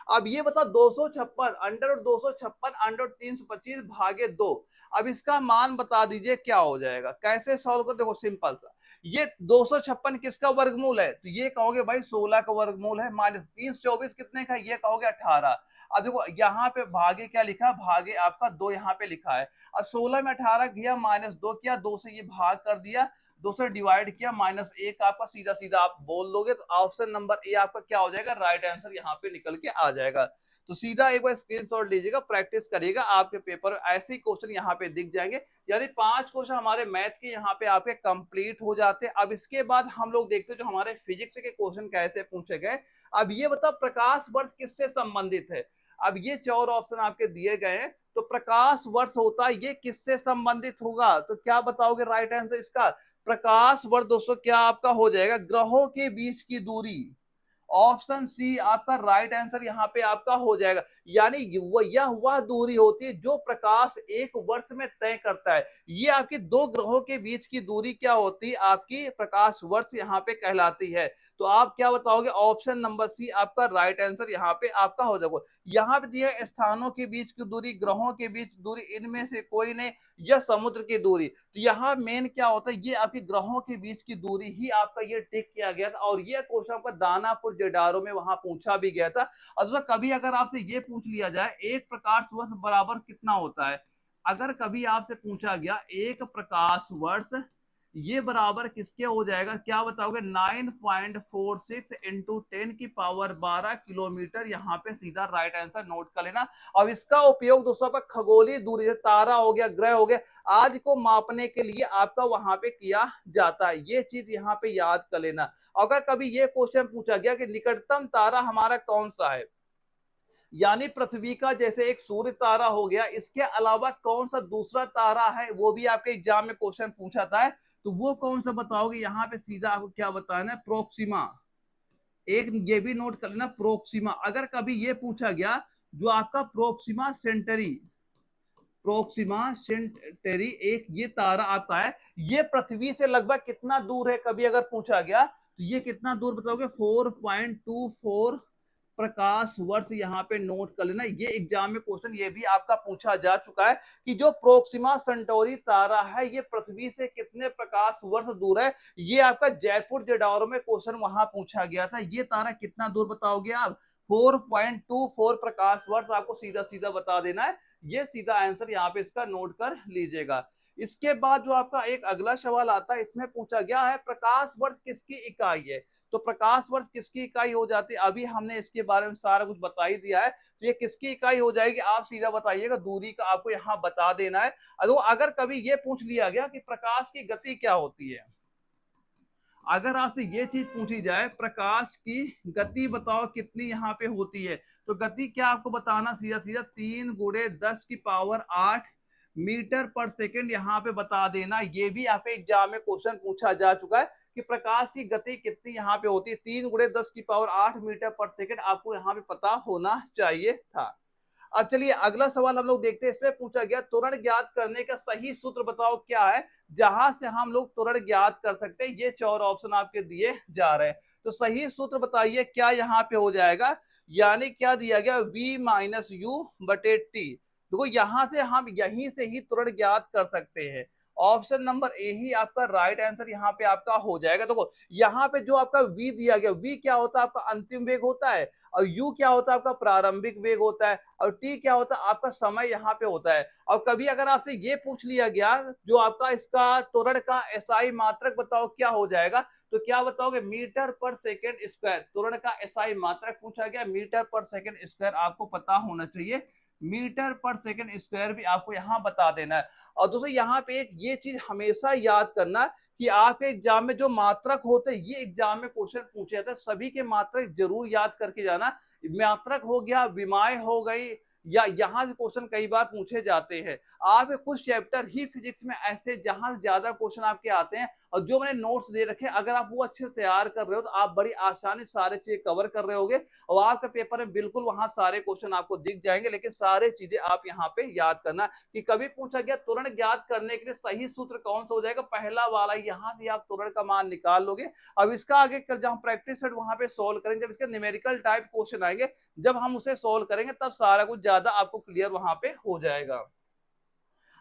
S1: अब ये बता 256 अंडर 256 अंडर 325 भागे 2, अब इसका मान बता दीजिए क्या हो जाएगा, कैसे सॉल्व कर, देखो सिंपल सा, ये 256 किसका वर्गमूल है, तो ये कहोगे भाई 16 का वर्गमूल है, माइनस 324 कितने का, ये कहोगे 18। अब देखो यहाँ पे भागे क्या लिखा, भागे आपका 2 यहाँ पे लिखा है, अब 16 में 18 किया माइनस 2 किया, 2 से ये भाग कर दिया, 2 से डिवाइड किया -1 आपका सीधा सीधा आप बोल दोगे, तो ऑप्शन नंबर ए आपका क्या हो जाएगा, राइट आंसर यहाँ पे निकल के आ जाएगा। तो सीधा एक बार स्क्रीनशॉट लीजिएगा, प्रैक्टिस करिएगा, आपके पेपर ऐसे ही क्वेश्चन यहाँ पे दिख जाएंगे, यानी 5 क्वेश्चन हमारे मैथ के यहाँ पे आपके कंप्लीट हो जाते हैं। अब इसके बाद हम लोग देखते हैं जो हमारे फिजिक्स के क्वेश्चन कैसे पूछे गए। अब ये बताओ प्रकाश वर्ष किससे संबंधित है, अब ये 4 ऑप्शन आपके दिए गए हैं, तो प्रकाश वर्ष होता है ये किससे संबंधित होगा, तो क्या बताओगे राइट आंसर इसका, प्रकाश वर्ष दोस्तों क्या आपका हो जाएगा, ग्रहों के बीच की दूरी, ऑप्शन सी आपका राइट आंसर यहाँ पे आपका हो जाएगा। यानी यह वह दूरी होती है जो प्रकाश एक वर्ष में तय करता है, ये आपकी 2 ग्रहों के बीच की दूरी क्या होती है, आपकी प्रकाश वर्ष यहाँ पे कहलाती है। तो आप क्या बताओगे, ऑप्शन नंबर सी आपका राइट आंसर यहाँ पे आपका हो जाएगा। यहाँ पे दिया स्थानों के बीच की दूरी, ग्रहों के बीच दूरी, इनमें से कोई नहीं, यह समुद्र की दूरी, तो यहाँ मेन क्या होता है, ये आपकी ग्रहों के बीच की दूरी ही आपका ये टिक किया गया था, और ये क्वेश्चन आपका दानापुर जेडारो में वहां पूछा भी गया था। और कभी अगर आपसे ये पूछ लिया जाए एक प्रकाश वर्ष बराबर कितना होता है, अगर कभी आपसे पूछा गया एक प्रकाश वर्ष ये बराबर किसके हो जाएगा, क्या बताओगे, 9.46 इंटू 10 की पावर 12 किलोमीटर, यहाँ पे सीधा राइट आंसर नोट कर लेना। अब इसका उपयोग दोस्तों पर खगोलीय दूरी, तारा हो गया, ग्रह हो गया, आज को मापने के लिए आपका वहां पे किया जाता है, ये चीज यहाँ पे याद कर लेना। अगर कभी ये क्वेश्चन पूछा गया कि निकटतम तारा हमारा कौन सा है, यानी पृथ्वी का जैसे एक सूर्य तारा हो गया, इसके अलावा कौन सा दूसरा तारा है, वो भी आपके एग्जाम में क्वेश्चन पूछा था, तो वो कौन सा बताओगे, यहाँ पे सीधा आपको क्या बताना है, प्रोक्सिमा, एक ये भी नोट कर लेना प्रोक्सिमा। अगर कभी ये पूछा गया जो आपका प्रोक्सिमा सेंटरी, प्रोक्सिमा सेंटरी एक ये तारा आपका है, ये पृथ्वी से लगभग कितना दूर है, कभी अगर पूछा गया तो ये कितना दूर बताओगे, 4.24 प्रकाश वर्ष यहाँ पे नोट कर लेना। ये एग्जाम में क्वेश्चन ये भी आपका पूछा जा चुका है कि जो प्रोक्सिमा सेंटोरी तारा है ये पृथ्वी से कितने प्रकाश वर्ष दूर है। ये आपका जयपुर जेडौर में क्वेश्चन वहां पूछा गया था। ये तारा कितना दूर बताओगे आप? 4.24 प्रकाश वर्ष आपको सीधा सीधा बता देना है। ये सीधा आंसर यहाँ पे इसका नोट कर लीजिएगा। इसके बाद जो आपका एक अगला सवाल आता है, इसमें पूछा गया है प्रकाश वर्ष किसकी इकाई है। तो प्रकाश वर्ष किसकी इकाई हो जाती है? अभी हमने इसके बारे में सारा कुछ बता ही दिया है। तो ये किसकी इकाई हो जाएगी? आप सीधा बताइएगा, दूरी का आपको यहाँ बता देना है। अगर कभी ये पूछ लिया गया कि प्रकाश की गति क्या होती है, अगर आपसे ये चीज पूछी जाए प्रकाश की गति बताओ कितनी यहाँ पे होती है, तो गति क्या आपको बताना, सीधा सीधा 3 × 10⁸ मीटर पर सेकंड यहाँ पे बता देना। ये भी यहाँ पे एग्जाम में क्वेश्चन पूछा जा चुका है कि प्रकाश की गति कितनी यहाँ पे होती है। 3 × 10⁸ मीटर पर सेकंड आपको यहाँ पे पता होना चाहिए था। अब चलिए अगला सवाल हम लोग देखते हैं। इसमें पूछा गया त्वरण ज्ञात करने का सही सूत्र बताओ क्या है, जहां से हम लोग त्वरण ज्ञात कर सकते हैं। ये 4 ऑप्शन आपके दिए जा रहे हैं, तो सही सूत्र बताइए क्या यहाँ पे हो जाएगा। यानी क्या दिया गया, v - u/t। देखो यहां से हम यहीं से ही त्वरण ज्ञात कर सकते हैं। ऑप्शन नंबर ए ही आपका राइट आंसर यहाँ पे आपका हो जाएगा। देखो यहाँ पे जो आपका v दिया गया, v क्या होता है आपका अंतिम वेग होता है, और u क्या होता है आपका प्रारंभिक वेग होता है, और t क्या होता है आपका समय यहाँ पे होता है। और कभी अगर आपसे ये पूछ लिया गया जो आपका इसका त्वरण का एसआई मात्रक बताओ क्या हो जाएगा, तो क्या बताओगे, मीटर पर सेकंड स्क्वायर। त्वरण का एसआई मात्रक पूछा गया, मीटर पर सेकंड स्क्वायर आपको पता होना चाहिए। मीटर पर सेकंड स्क्वायर भी आपको यहाँ बता देना है। और दोस्तों यहाँ पे एक ये चीज हमेशा याद करना कि आपके एग्जाम में जो मात्रक होते हैं, ये एग्जाम में क्वेश्चन पूछे जाते हैं, सभी के मात्रक जरूर याद करके जाना। मात्रक हो गया, विमाएं हो गई, या यहाँ से क्वेश्चन कई बार पूछे जाते हैं। आप कुछ चैप्टर ही फिजिक्स में ऐसे जहां ज्यादा क्वेश्चन आपके आते हैं, और जो मैंने नोट्स दे रखे हैं अगर आप वो अच्छे से तैयार कर रहे हो तो आप बड़ी आसानी सारे चीजें कवर कर रहे होगे, और आपके पेपर में बिल्कुल वहां सारे क्वेश्चन आपको दिख जाएंगे। लेकिन सारे चीजें आप यहाँ पे याद करना कि कभी पूछा गया त्वरण ज्ञात करने के लिए सही सूत्र कौन सा हो जाएगा, पहला वाला। यहाँ से आप त्वरण का मान निकाल लोगे। अब इसका आगे कल जहां प्रैक्टिस सेट वहां पे सोल्व करेंगे, जब इसके न्यूमेरिकल टाइप क्वेश्चन आएंगे, जब हम उसे सोल्व करेंगे तब सारा कुछ ज्यादा आपको क्लियर वहां पे हो जाएगा।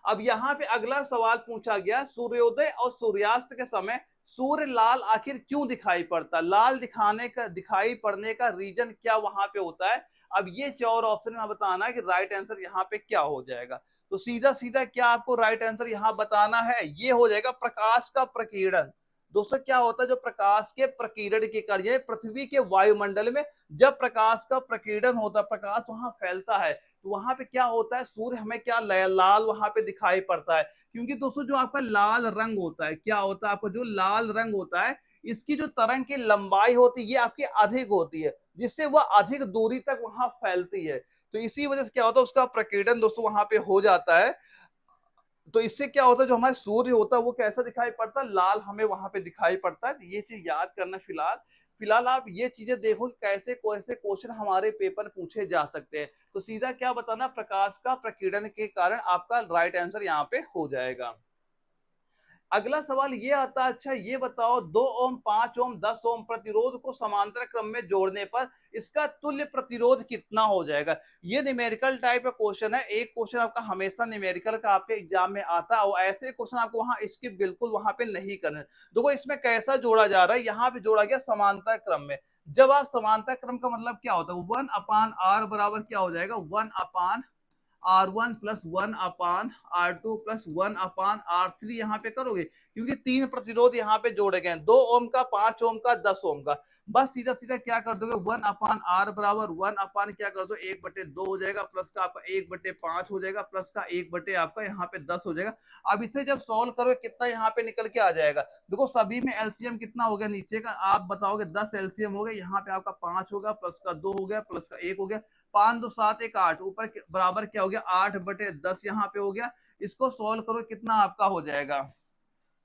S1: अब यहाँ पे अगला सवाल पूछा गया, सूर्योदय और सूर्यास्त के समय सूर्य लाल आखिर क्यों दिखाई पड़ता? लाल दिखाई पड़ने का रीजन क्या वहां पे होता है? अब ये 4 ऑप्शन में बताना है कि राइट आंसर यहाँ पे क्या हो जाएगा। तो सीधा सीधा क्या आपको राइट आंसर यहाँ बताना है, ये हो जाएगा प्रकाश का प्रकीर्णन। दोस्तों क्या होता है, जो प्रकाश के प्रकीर्णन के कार्य पृथ्वी के वायुमंडल में जब प्रकाश का प्रकीर्णन होता है, प्रकाश वहां फैलता है, तो वहां पे क्या होता है, सूर्य हमें क्या लाल वहां पे दिखाई पड़ता है। क्योंकि दोस्तों जो आपका लाल रंग होता है, क्या होता है आपका जो लाल रंग होता है, इसकी जो तरंग की लंबाई होती है ये आपकी अधिक होती है, जिससे वह अधिक दूरी तक वहां फैलती है। तो इसी वजह से क्या होता है, उसका प्रकीर्णन दोस्तों वहां पे हो जाता है। तो इससे क्या होता है, जो हमारा सूर्य होता है वो कैसा दिखाई पड़ता है, लाल हमें वहां पे दिखाई पड़ता है। तो ये चीज याद करना। फिलहाल फिलहाल आप ये चीजें देखो कि कैसे कैसे क्वेश्चन हमारे पेपर पूछे जा सकते हैं। तो सीधा क्या बताना, प्रकाश का प्रकीर्णन के कारण आपका राइट आंसर यहाँ पे हो जाएगा। अगला सवाल ये आता है, अच्छा ये बताओ 2 ओम 5 ओम 10 ओम प्रतिरोध को समांतर क्रम में जोड़ने पर इसका तुल्य प्रतिरोध कितना हो जाएगा। ये न्यूमेरिकल टाइप का क्वेश्चन है। एक क्वेश्चन आपका हमेशा न्यूमेरिकल का आपके एग्जाम में आता है, और ऐसे क्वेश्चन आपको वहां इसके बिल्कुल वहां पे नहीं करने। देखो इसमें कैसा जोड़ा जा रहा है, यहाँ पे जोड़ा गया समांतर क्रम में। जब आप समांतर क्रम का मतलब क्या होता है, 1/r बराबर क्या हो जाएगा, 1/r1 plus 1/r2 plus 1/r3 यहाँ पे करोगे, क्योंकि 3 प्रतिरोध यहाँ पे जोड़े गए हैं, 2 ओम का, 5 ओम का, 10 ओम का। बस सीधा सीधा क्या कर दोगे, 1/r बराबर 1 क्या कर दो, 1/2 हो जाएगा, प्लस का आपका 1/5 हो जाएगा, प्लस का 1 आपका यहाँ पे 10 हो जाएगा। अब इसे जब सॉल्व करोगे कितना यहाँ पे निकल के आ जाएगा। देखो सभी में एलसीएम कितना हो गया, नीचे का आप बताओगे 10 एलसीएम हो गया, यहाँ पे आपका 5 होगा, प्लस का 2 हो गया, प्लस का 1 हो गया, 5 2 7 1 8, ऊपर बराबर क्या हो गया, 8/10 यहाँ पे हो गया। इसको सॉल्व करो कितना आपका हो जाएगा।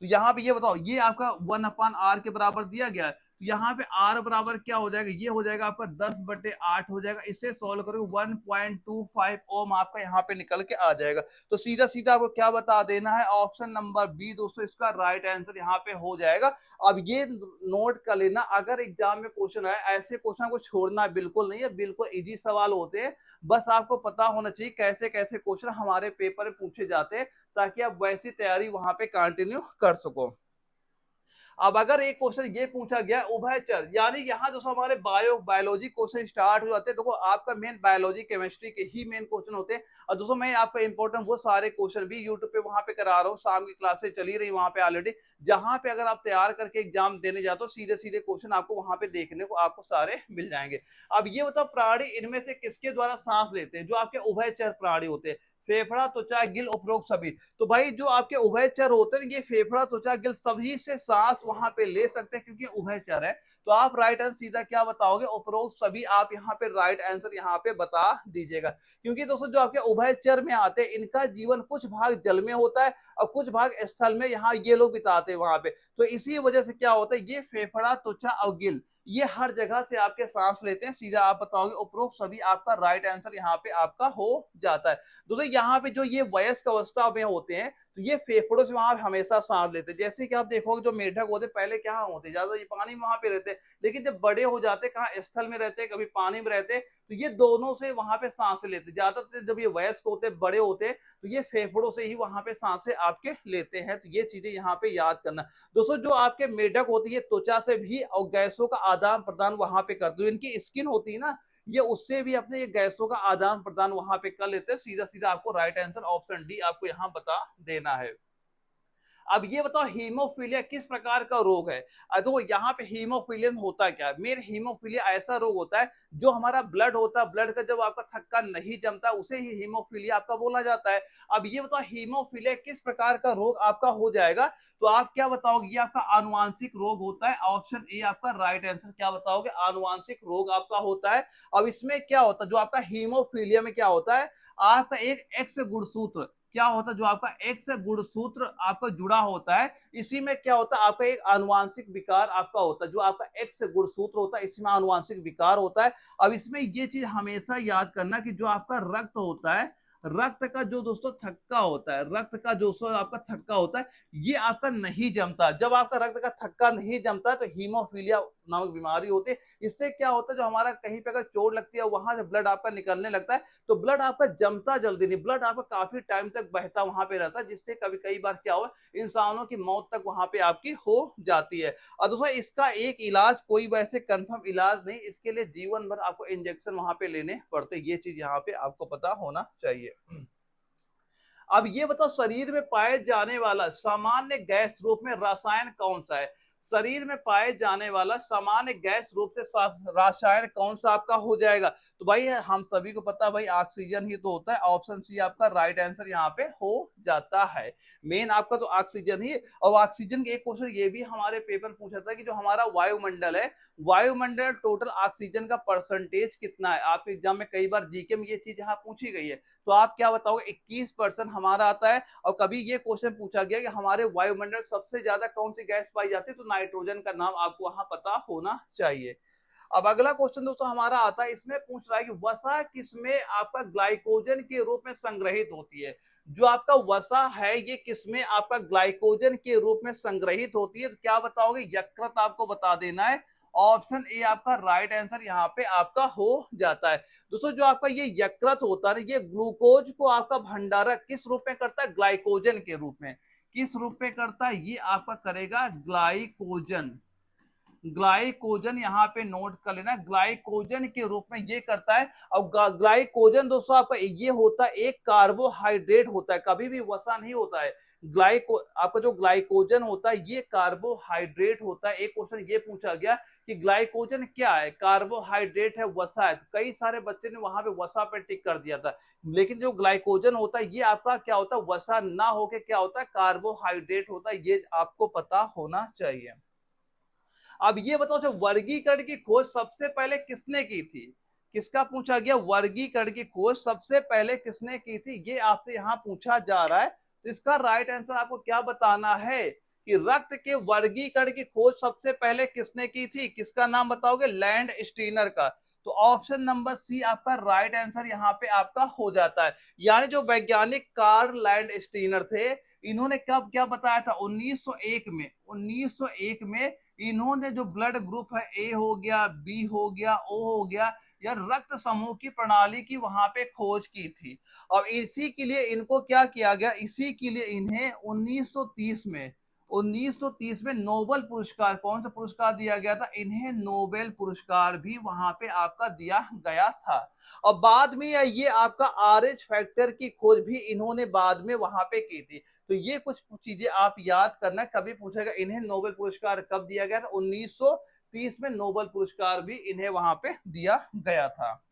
S1: तो यहाँ पे ये बताओ, ये आपका 1/r के बराबर दिया गया है, तो यहाँ पे R बराबर क्या हो जाएगा, ये हो जाएगा आपका 10/8 हो जाएगा। इसे सॉल्व करोगे 1.25 ओम आपका यहाँ पे निकल के आ जाएगा। तो सीधा सीधा आपको क्या बता देना है, ऑप्शन नंबर बी दोस्तों इसका राइट आंसर यहाँ पे हो जाएगा। अब ये नोट कर लेना, अगर एग्जाम में क्वेश्चन आए, ऐसे क्वेश्चन को छोड़ना बिल्कुल नहीं है, बिल्कुल इजी सवाल होते हैं। बस आपको पता होना चाहिए कैसे कैसे क्वेश्चन हमारे पेपर में पूछे जाते हैं, ताकि आप वैसी तैयारी वहां पे कंटिन्यू कर सको। अब अगर एक क्वेश्चन ये पूछा गया उभयचर, यानी यहाँ जो हमारे बायोलॉजी क्वेश्चन स्टार्ट हो जाते हैं, देखो आपका मेन बायोलॉजी केमिस्ट्री के ही मेन क्वेश्चन होते हैं। और दोस्तों मैं आपका इंपॉर्टेंट वो सारे क्वेश्चन भी यूट्यूब पे वहां पे करा रहा हूँ, शाम की क्लासेस चली रही वहां पे ऑलरेडी, जहां पे अगर आप तैयार करके एग्जाम देने जाते हो सीधे सीधे क्वेश्चन आपको वहां पे देखने को आपको सारे मिल जाएंगे। अब ये बताओ प्राणी इनमें से किसके द्वारा सांस लेते हैं, जो आपके उभयचर प्राणी होते हैं, फेफड़ा, त्वचा, गिल, उपरोक्त सभी। तो भाई जो आपके उभयचर होते हैं ये फेफड़ा, त्वचा, गिल सभी से सांस वहां पे ले सकते हैं, क्योंकि उभयचर है। तो आप राइट आंसर सीधा क्या बताओगे, उपरोक्त सभी आप यहाँ पे राइट आंसर यहाँ पे बता दीजिएगा। क्योंकि दोस्तों जो आपके उभयचर में आते हैं इनका जीवन कुछ भाग जल में होता है और कुछ भाग स्थल में, यहाँ ये लोग बिताते हैं वहां पे। तो इसी वजह से क्या होता है, ये फेफड़ा, त्वचा और गिल ये हर जगह से आपके सांस लेते हैं। सीधा आप बताओगे उपरोक्त सभी, आपका राइट आंसर यहाँ पे आपका हो जाता है। दोस्तों यहाँ पे जो ये वयस्क अवस्था में होते हैं तो ये फेफड़ों से वहां हमेशा सांस लेते हैं। जैसे कि आप देखोगे जो मेढक होते पहले क्या होते, ज्यादा ये पानी में वहां पे रहते, लेकिन जब बड़े हो जाते कहाँ स्थल में रहते कभी पानी में रहते, तो ये दोनों से वहां पे सांस लेते। ज्यादातर जब ये वयस्क होते बड़े होते तो ये फेफड़ों से ही वहां पे सांसें आपके लेते हैं। तो ये चीजें यहाँ पे याद करना। दोस्तों जो आपके मेढक होती है त्वचा से भी और गैसों का आदान प्रदान वहां पे करते हैं, इनकी स्किन होती है ना, ये उससे भी अपने ये गैसों का आदान प्रदान वहां पे कर लेते हैं। सीधा सीधा आपको राइट आंसर ऑप्शन डी आपको यहाँ बता देना है। अब ये बताओ हीमोफीलिया किस प्रकार का रोग है। तो यहाँ पे हीमोफीलिया में होता क्या है, मेन हीमोफीलिया ऐसा रोग होता है जो हमारा ब्लड होता है, ब्लड का जब आपका थक्का नहीं जमता उसे ही हीमोफीलिया आपका बोला जाता है। अब ये बताओ हीमोफीलिया किस प्रकार का रोग आपका हो जाएगा, तो आप क्या बताओगे, ये आपका आनुवांशिक रोग होता है। ऑप्शन ए आपका राइट आंसर क्या बताओगे, आनुवांशिक रोग आपका होता है। अब इसमें क्या होता है, जो आपका हीमोफीलिया में क्या होता है, आपका एक एक्स गुणसूत्र क्या होता है, जो आपका एक्स गुणसूत्र आपका जुड़ा होता है, इसी में क्या होता है आपका एक आनुवांशिक विकार आपका होता है। जो आपका एक्स गुणसूत्र होता है इसमें आनुवांशिक विकार होता है। अब इसमें ये चीज हमेशा याद करना कि जो आपका रक्त होता है, रक्त का जो दोस्तों थक्का होता है, रक्त का जो आपका थक्का होता है ये आपका नहीं जमता। जब आपका रक्त का थक्का नहीं जमता तो हीमोफीलिया नामक बीमारी होती है। इससे क्या होता है, जो हमारा कहीं पे अगर चोट लगती है वहां से ब्लड आपका निकलने लगता है, तो ब्लड आपका जमता जल्दी नहीं, ब्लड आपका काफी टाइम तक बहता वहां पे रहता है, जिससे कभी कई बार क्या हुआ इंसानों की मौत तक वहां पे आपकी हो जाती है। और दोस्तों इसका एक इलाज कोई वैसे कंफर्म इलाज नहीं, इसके लिए जीवन भर आपको इंजेक्शन वहां पे लेने पड़ते, ये चीज यहाँ पे आपको पता होना चाहिए। अब ये बताओ शरीर में पाए जाने वाला सामान्य गैस रूप में रसायन कौन सा है, शरीर में पाए जाने वाला सामान्य गैस रूप से रसायन कौन सा आपका हो जाएगा। तो भाई हम सभी को पता है भाई ऑक्सीजन ही तो होता है। ऑप्शन सी आपका राइट आंसर यहाँ पे हो जाता है। मेन आपका तो ऑक्सीजन ही। और ऑक्सीजन के एक क्वेश्चन ये भी हमारे पेपर पूछा था कि जो हमारा वायुमंडल है, वायुमंडल टोटल ऑक्सीजन का परसेंटेज कितना है। आपके एग्जाम में कई बार जीके में ये चीज यहाँ पूछी गई है, तो आप क्या बताओगे, 21% हमारा आता है। और कभी ये क्वेश्चन पूछा गया कि हमारे वायुमंडल सबसे ज्यादा कौन सी गैस पाई जाती है, तो नाइट्रोजन का नाम आपको वहां पता होना चाहिए। अब अगला क्वेश्चन दोस्तों हमारा आता है, इसमें पूछ रहा है कि वसा किसमें आपका ग्लाइकोजन के रूप में संग्रहित होती है। जो आपका वसा है ये किसमें आपका ग्लाइकोजन के रूप में संग्रहित होती है, तो क्या बताओगे, यकृत आपको बता देना है। ऑप्शन ए आपका राइट आंसर यहाँ पे आपका हो जाता है। दोस्तों जो आपका ये यकृत होता है ये ग्लूकोज को आपका भंडारण किस रूप में करता है, ग्लाइकोजन के रूप में। किस रूप में करता है, ये आपका करेगा ग्लाइकोजन। ग्लाइकोजन यहाँ पे नोट कर लेना, ग्लाइकोजन के रूप में ये करता है। और ग्लाइकोजन दोस्तों आपका ये होता है एक कार्बोहाइड्रेट होता है, कभी भी वसा नहीं होता है। आपका जो ग्लाइकोजन होता है ये कार्बोहाइड्रेट होता है। एक क्वेश्चन ये पूछा गया कि ग्लाइकोजन क्या है, कार्बोहाइड्रेट है, वसा है, तो कई सारे बच्चे ने वहां पे वसा पे टिक कर दिया था। लेकिन जो ग्लाइकोजन होता है ये आपका क्या होता है, वसा ना होके क्या होता है, कार्बोहाइड्रेट होता है, ये आपको पता होना चाहिए। अब ये बताओ जो वर्गीकरण की खोज सबसे पहले किसने की थी, किसका पूछा गया, वर्गीकरण की खोज सबसे पहले किसने की थी, ये आपसे यहां पूछा जा रहा है। तो इसका राइट आंसर आपको क्या बताना है कि रक्त के वर्गीकरण की खोज सबसे पहले किसने की थी, किसका नाम बताओगे, लैंड स्टीनर का। तो ऑप्शन नंबर सी आपका राइट आंसर यहाँ पे आपका हो जाता है। यानी जो वैज्ञानिक कार्ल लैंड स्टीनर थे, इन्होंने कब क्या बताया था, 1901 में, 1901 में इन्होंने जो ब्लड ग्रुप है, ए हो गया, बी हो गया, ओ हो गया, या रक्त समूह की प्रणाली की वहां पे खोज की थी। और इसी के लिए इनको क्या किया गया, इसी के लिए इन्हें 1930 में नोबेल पुरस्कार, कौन सा पुरस्कार दिया गया था, इन्हें नोबेल पुरस्कार भी वहां पे आपका दिया गया था। और बाद में ये आपका RH फैक्टर की खोज भी इन्होंने बाद में वहां पे की थी। तो ये कुछ चीजें आप याद करना, कभी पूछेगा इन्हें नोबेल पुरस्कार कब दिया गया था, 1930 में नोबेल पुरस्कार भी इन्हें वहां पे दिया गया था।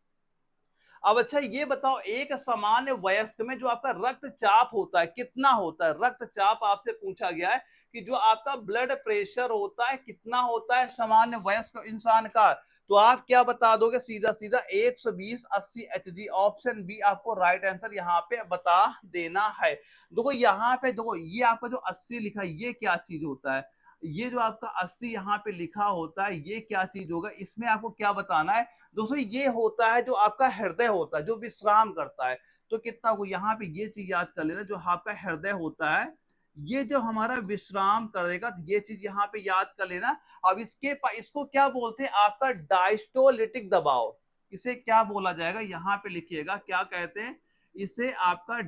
S1: अब अच्छा ये बताओ, एक सामान्य वयस्क में जो आपका रक्तचाप होता है कितना होता है, रक्तचाप आपसे पूछा गया है कि जो आपका ब्लड प्रेशर होता है कितना होता है सामान्य वयस्क इंसान का। तो आप क्या बता दोगे, सीधा सीधा 120/80 ऑप्शन बी आपको राइट आंसर यहाँ पे बता देना है। देखो यहाँ पे देखो, ये आपका जो 80 लिखा है ये क्या चीज होता है, ये जो आपका 80 यहाँ पे लिखा होता है ये क्या चीज होगा, इसमें आपको क्या बताना है दोस्तों, ये होता है जो आपका हृदय होता है जो विश्राम करता है। तो कितना को यहाँ पे ये चीज याद कर लेना, जो आपका हृदय होता है ये जो हमारा विश्राम करेगा, ये चीज यहाँ पे याद कर लेना। अब इसको क्या बोलते हैं, आपका डायस्टोलिटिक दबाव, इसे क्या बोला जाएगा, यहाँ पे लिखिएगा क्या कहते हैं इसे, आपका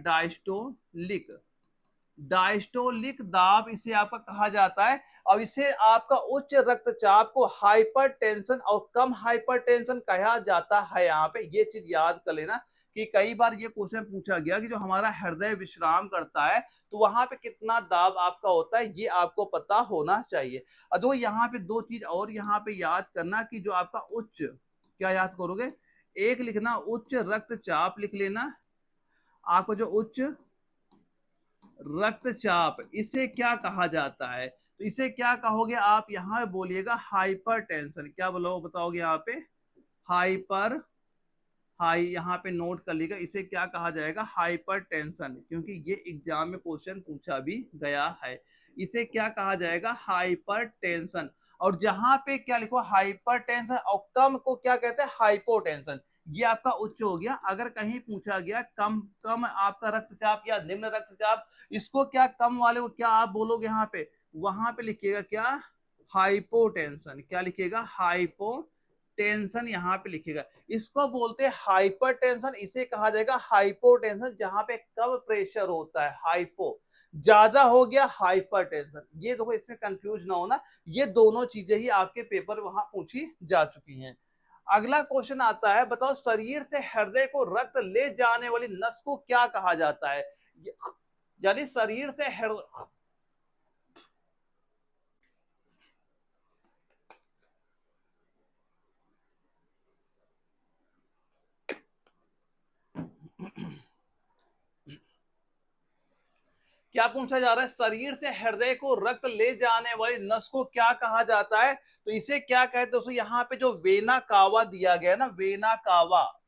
S1: डायस्टोलिक दाब इसे आपका कहा जाता है। और इसे आपका उच्च रक्तचाप को हाइपरटेंशन और कम हाइपरटेंशन कहा जाता है। यहाँ पे ये चीज याद कर लेना कि कई बार ये क्वेश्चन पूछा गया कि जो हमारा हृदय विश्राम करता है तो वहां पे कितना दाब आपका होता है, ये आपको पता होना चाहिए। अदो यहाँ पे दो चीज और यहाँ पे याद करना कि जो आपका उच्च, क्या याद करोगे, एक लिखना उच्च रक्तचाप लिख लेना, आपको जो उच्च रक्तचाप इसे क्या कहा जाता है, तो इसे क्या कहोगे आप, यहां बोलिएगा हाइपरटेंशन, क्या बोलो बताओगे यहाँ पे, हाइपर हाई, यहाँ पे नोट कर लीजिएगा इसे क्या कहा जाएगा, हाइपरटेंशन, क्योंकि ये एग्जाम में क्वेश्चन पूछा भी गया है। इसे क्या कहा जाएगा, हाइपरटेंशन। और जहां पे क्या लिखो हाइपरटेंशन, और कम को क्या कहते हैं, हाइपोटेंशन। ये आपका उच्च हो गया। अगर कहीं पूछा गया कम कम आपका रक्तचाप या निम्न रक्तचाप, इसको क्या कम वाले को क्या आप बोलोगे यहाँ पे, वहां पे लिखिएगा क्या, हाइपोटेंशन, क्या लिखिएगा, हाइपोटेंशन यहाँ पे लिखिएगा। इसको बोलते हैं हाइपरटेंशन, इसे कहा जाएगा हाइपोटेंशन, जहां पे कम प्रेशर होता है, हाइपो ज्यादा हो गया हाइपरटेंशन। ये देखो इसमें कंफ्यूज ना होना, ये दोनों चीजें ही आपके पेपर वहां पूछी जा चुकी हैं। अगला क्वेश्चन आता है, बताओ शरीर से हृदय को रक्त ले जाने वाली नस को क्या कहा जाता है, यानी शरीर से हृदय, क्या पूछा जा रहा है, शरीर से हृदय को रक्त ले जाने वाली नस को क्या कहा जाता है, तो इसे क्या कहते हैं दोस्तों, यहाँ पे जो वेना कावा दिया गया ना, वेना कावा,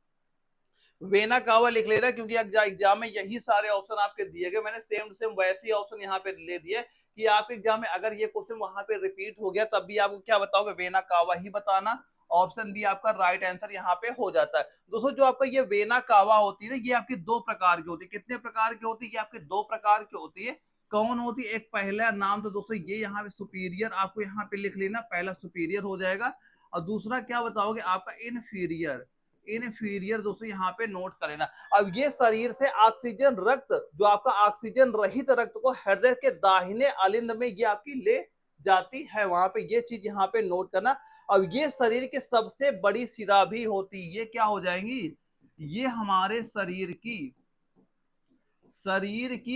S1: वेना कावा लिख लेना, क्योंकि एग्जाम में यही सारे ऑप्शन आपके दिए गए, मैंने सेम टू सेम वैसे ही ऑप्शन यहाँ पे ले दिए कि आप एग्जाम में अगर ये क्वेश्चन वहां पे रिपीट हो गया तब भी आपको क्या बताओगे, वेना कावा ही बताना। ऑप्शन बी आपका राइट आंसर यहाँ पे हो जाता है। दोस्तों जो आपका ये वेना कावा होती है ना, ये आपकी दो प्रकार की होती है, कितने प्रकार की होती है, ये आपके दो प्रकार की होती है। कौन होती है, एक पहला नाम तो दोस्तों ये यहाँ पे सुपीरियर, आपको यहाँ पे लिख लेना, पहला सुपीरियर हो जाएगा, और दूसरा क्या बताओगे आपका इनफीरियर, इनफीरियर दोस्तों यहाँ पे नोट कर लेना। अब ये शरीर से ऑक्सीजन रक्त, जो आपका ऑक्सीजन रहित रक्त को हृदय के दाहिने अलिंद में ये आपकी ले जाती है, वहां पे ये चीज यहाँ पे नोट करना। अब ये शरीर की सबसे बड़ी सिरा भी होती, ये क्या हो जाएंगी, ये हमारे शरीर की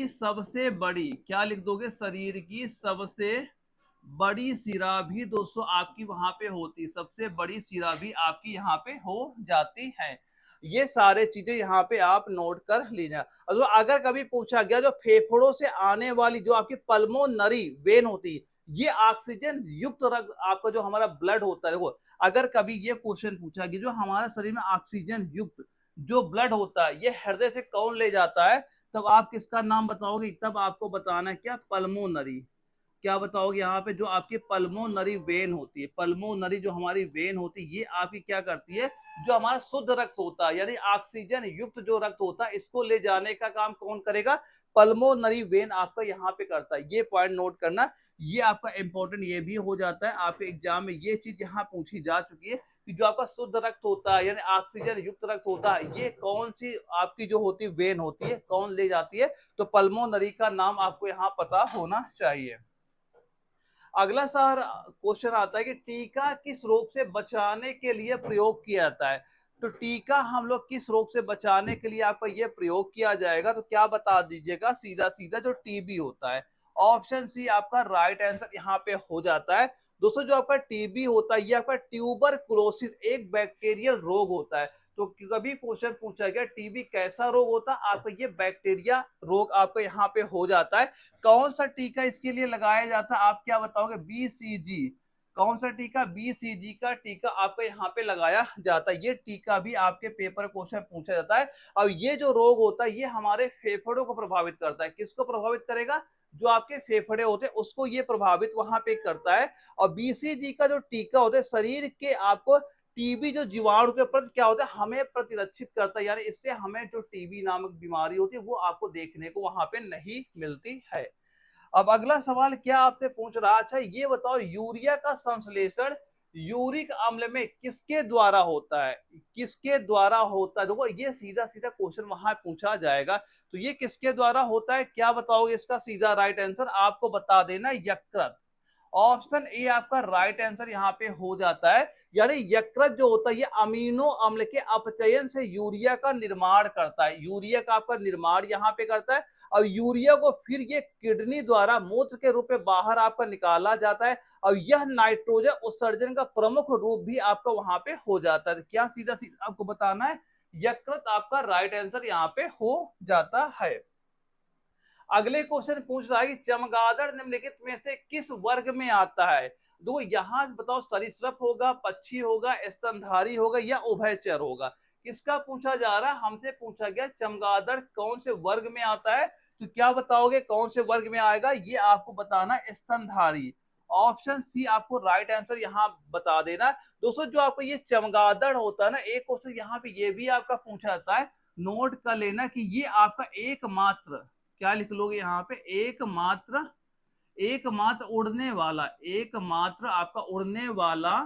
S1: सबसे बड़ी, क्या लिख दोगे, शरीर की सबसे बड़ी सिरा भी दोस्तों आपकी वहां पे होती, सबसे बड़ी सिरा भी आपकी यहाँ पे हो जाती है। ये सारे चीजें यहाँ पे आप नोट कर लीजिए। अगर कभी पूछा गया जो फेफड़ों से आने वाली जो आपकी पल्मोनरी वेन होती है, ये ऑक्सीजन युक्त रक्त आपका जो हमारा ब्लड होता है, देखो अगर कभी ये क्वेश्चन पूछा गया जो हमारा शरीर में ऑक्सीजन युक्त जो ब्लड होता है ये हृदय से कौन ले जाता है, तब आप किसका नाम बताओगे, तब आपको बताना है क्या, पल्मोनरी, क्या बताओगे यहाँ पे? जो आपकी पल्मोनरी वेन होती है, पल्मोनरी जो हमारी वेन होती है, ये आपकी क्या करती है? जो हमारा शुद्ध रक्त होता है यानी ऑक्सीजन युक्त जो रक्त होता है, इसको ले जाने का काम कौन करेगा? पल्मोनरी वेन आपका यहाँ पे करता है। ये पॉइंट नोट करना, ये आपका इंपॉर्टेंट ये भी हो जाता है आपके एग्जाम में। ये चीज यहाँ पूछी जा चुकी है कि जो आपका शुद्ध रक्त होता है यानी ऑक्सीजन युक्त रक्त होता है, ये कौन सी आपकी जो होती है वेन होती है, कौन ले जाती है? तो पल्मोनरी का नाम आपको यहाँ पता होना चाहिए। अगला सर क्वेश्चन आता है कि टीका किस रोग से बचाने के लिए प्रयोग किया जाता है? तो टीका हम लोग किस रोग से बचाने के लिए आपका ये प्रयोग किया जाएगा? तो क्या बता दीजिएगा? सीधा सीधा जो टीबी होता है। ऑप्शन सी आपका राइट आंसर यहाँ पे हो जाता है। दोस्तों जो आपका टीबी होता है ये आपका ट्यूबरकुलोसिस एक बैक्टीरियल रोग होता है। तो कभी क्वेश्चन पूछा गया टीबी कैसा रोग होता है, आपका ये बैक्टीरिया रोग आपका यहाँ पे हो जाता है। कौन सा टीका इसके लिए लगाया जाता है? आप क्या बताओगे? बीसीजी। कौन सा टीका? बीसीजी का टीका आपका यहाँ पे लगाया जाता है। ये टीका भी आपके पेपर क्वेश्चन पूछा जाता है। और ये जो रोग होता है ये हमारे फेफड़ों को प्रभावित करता है। किसको प्रभावित करेगा? जो आपके फेफड़े होते हैं उसको ये प्रभावित वहां पे करता है। और बीसीजी का जो टीका होता है शरीर के आपको टीबी जो जीवाणु के प्रति क्या होता है? हमें प्रतिरक्षित करता है, यानी इससे हमें जो टीबी नामक बीमारी होती है वो आपको देखने को वहां पे नहीं मिलती है। अब अगला सवाल क्या आपसे पूछ रहा? अच्छा ये बताओ, यूरिया का संश्लेषण यूरिक अम्ल में किसके द्वारा होता है? किसके द्वारा होता है? देखो ये सीधा सीधा क्वेश्चन वहां पूछा जाएगा। तो ये किसके द्वारा होता है? क्या बताओगे इसका सीधा राइट आंसर? आपको बता देना यकृत। ऑप्शन ए आपका राइट आंसर यहाँ पे हो जाता है। यानी यकृत जो होता है ये अमीनो अम्ल के अपचयन से यूरिया का निर्माण करता है। यूरिया का आपका निर्माण यहाँ पे करता है और यूरिया को फिर ये किडनी द्वारा मूत्र के रूप में बाहर आपका निकाला जाता है और यह नाइट्रोजन उत्सर्जन का प्रमुख रूप भी आपका वहां पे हो जाता है। तो क्या सीधा सीधा आपको बताना है? यकृत आपका राइट आंसर यहाँ पे हो जाता है। अगले क्वेश्चन पूछ रहा है कि चमगादड़ निम्नलिखित में से किस वर्ग में आता है? दो यहां बताओ, सरीसृप होगा, पक्षी होगा, स्तनधारी होगा या उभयचर होगा? किसका पूछा जा रहा है? हमसे पूछा गया चमगादड़ कौन से वर्ग में आता है। तो क्या बताओगे कौन से वर्ग में आएगा? ये आपको बताना स्तनधारी। ऑप्शन सी आपको राइट आंसर यहाँ बता देना। दोस्तों जो आपको ये चमगादड़ होता है ना, एक क्वेश्चन यहाँ पे ये भी आपका पूछा जाता है, नोट कर लेना कि ये आपका एकमात्र, क्या लिख लोगे यहाँ पे? एकमात्र, एकमात्र उड़ने वाला, एकमात्र आपका उड़ने वाला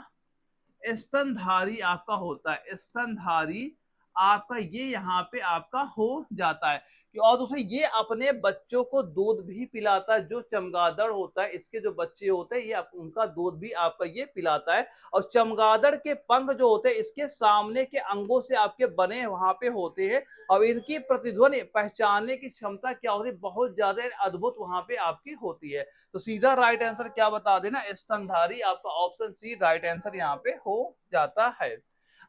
S1: स्तनधारी आपका होता है। स्तनधारी आपका ये यहाँ पे आपका हो जाता है। और दूसरा ये अपने बच्चों को दूध भी पिलाता है। जो चमगादड़ होता है इसके जो बच्चे होते हैं ये उनका दूध भी आपका ये पिलाता है। और चमगादड़ के पंख जो होते हैं इसके सामने के अंगों से आपके बने वहां पे होते हैं और इनकी प्रतिध्वनि पहचानने की क्षमता क्या होती है? बहुत ज्यादा अद्भुत वहां पे आपकी होती है। तो सीधा राइट आंसर क्या बता देना? स्तनधारी आपका ऑप्शन सी राइट आंसर यहाँ पे हो जाता है।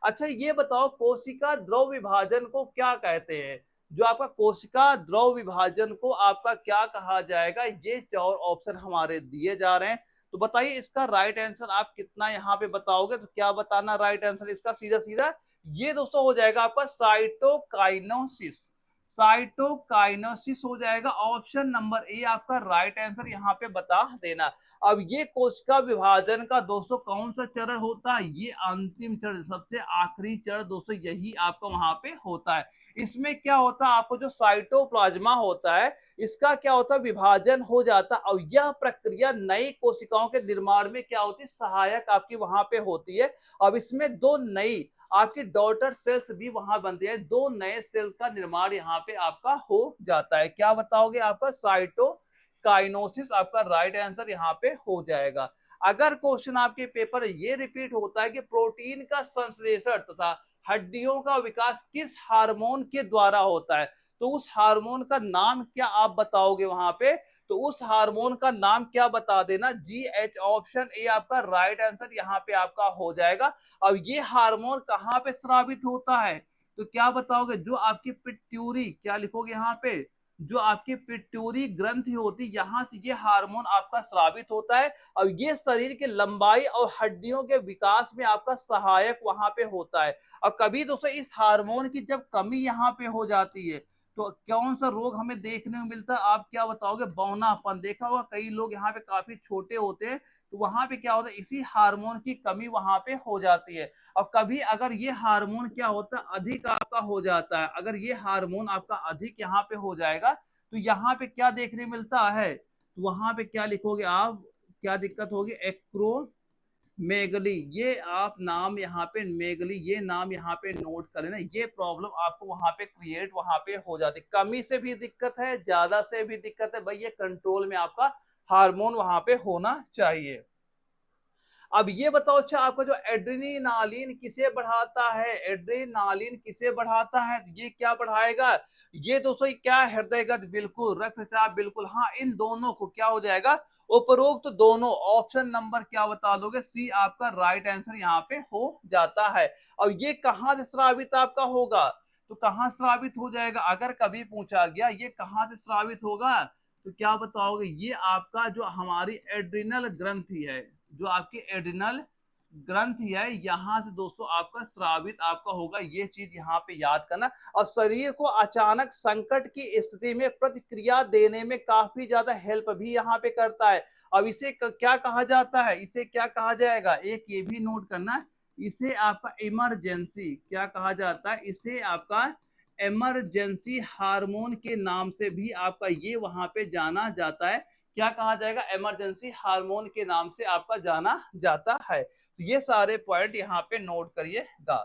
S1: अच्छा ये बताओ, कोशिका द्रव विभाजन को क्या कहते हैं? जो आपका कोशिका द्रव विभाजन को आपका क्या कहा जाएगा? ये चार ऑप्शन हमारे दिए जा रहे हैं। तो बताइए इसका राइट आंसर आप कितना यहाँ पे बताओगे? तो क्या बताना राइट आंसर इसका? सीधा सीधा ये दोस्तों हो जाएगा आपका साइटोकाइनोसिस। साइटोकाइनेसिस हो जाएगा। ऑप्शन नंबर ए आपका राइट आंसर यहाँ पे बता देना। अब ये कोशिका विभाजन का दोस्तों कौन सा चरण होता है? ये अंतिम चरण, सबसे आखिरी चरण दोस्तों यही आपका वहां पे होता है। इसमें क्या होता है? आपको जो साइटोप्लाज्मा होता है इसका क्या होता है? विभाजन हो जाता है और यह प्रक्रिया नई कोशिकाओं के निर्माण में क्या होती है? सहायक आपकी वहां पे होती है। अब इसमें दो नई आपकी डॉटर सेल्स भी वहां बनती है, दो नए सेल का निर्माण यहाँ पे आपका हो जाता है। क्या बताओगे? आपका साइटोकाइनेसिस आपका राइट आंसर यहाँ पे हो जाएगा। अगर क्वेश्चन आपके पेपर ये रिपीट होता है कि प्रोटीन का संश्लेषण तथा हड्डियों का विकास किस हार्मोन के द्वारा होता है, तो उस हार्मोन का नाम क्या आप बताओगे वहां पे? तो उस हार्मोन का नाम क्या बता देना? जीएच। ऑप्शन ए आपका राइट आंसर यहाँ पे आपका हो जाएगा। अब ये हार्मोन कहाँ पे स्रावित होता है? तो क्या बताओगे? जो आपकी पिट्यूरी, क्या लिखोगे यहाँ पे? जो आपकी पिट्यूरी ग्रंथि होती है यहाँ से ये हार्मोन आपका स्रावित होता है और ये शरीर की लंबाई और हड्डियों के विकास में आपका सहायक वहां पे होता है। और कभी दोस्तों इस हार्मोन की जब कमी यहाँ पे हो जाती है तो कौन सा रोग हमें देखने को मिलता है, आप क्या बताओगे? बौनापन। देखा होगा कई लोग यहाँ पे काफी छोटे होते हैं, तो वहां पे क्या होता है, इसी हार्मोन की कमी वहां पे हो जाती है। और कभी अगर ये हार्मोन क्या होता है, अधिक आपका हो जाता है, अगर ये हार्मोन आपका अधिक यहाँ पे हो जाएगा, तो यहाँ पे क्या देखने मिलता है, तो वहां पे क्या लिखोगे आप, क्या दिक्कत होगी, एक्रो मेगली। ये आप नाम यहाँ पे मेगली, ये नाम यहाँ पे नोट कर लेना। ये प्रॉब्लम आपको वहां पे क्रिएट वहां पे हो जाती, कमी से भी दिक्कत है, ज्यादा से भी दिक्कत है, भाई ये कंट्रोल में आपका हार्मोन वहां पे होना चाहिए। अब ये बताओ, अच्छा आपका जो एड्रेनालिन किसे बढ़ाता है, एड्रेनालिन किसे बढ़ाता है, ये क्या बढ़ाएगा, ये दोस्तों क्या, हृदय गति, बिल्कुल, रक्तचाप, बिल्कुल, हाँ, इन दोनों को क्या हो जाएगा, उपरोक्त तो दोनों, ऑप्शन नंबर क्या बता दोगे, सी आपका राइट आंसर यहाँ पे हो जाता है। और ये कहां से स्रावित आपका होगा, तो कहां स्रावित हो जाएगा, अगर कभी पूछा गया ये कहां से स्रावित होगा, तो क्या बताओगे, ये आपका जो हमारी एड्रिनल ग्रंथि है, जो आपकी एड्रिनल ग्रंथि है, यहां से दोस्तों आपका स्रावित आपका होगा, ये चीज यहाँ पे याद करना। और शरीर को अचानक संकट की स्थिति में प्रतिक्रिया देने में काफी ज्यादा हेल्प भी यहाँ पे करता है। अब इसे क्या कहा जाता है, इसे क्या कहा जाएगा, एक ये भी नोट करना, इसे आपका इमरजेंसी क्या कहा जाता है, इसे आपका इमरजेंसी हार्मोन के नाम से भी आपका ये वहां पे जाना जाता है। क्या कहा जाएगा, इमरजेंसी हार्मोन के नाम से आपका जाना जाता है। तो ये सारे पॉइंट यहाँ पे नोट करिएगा।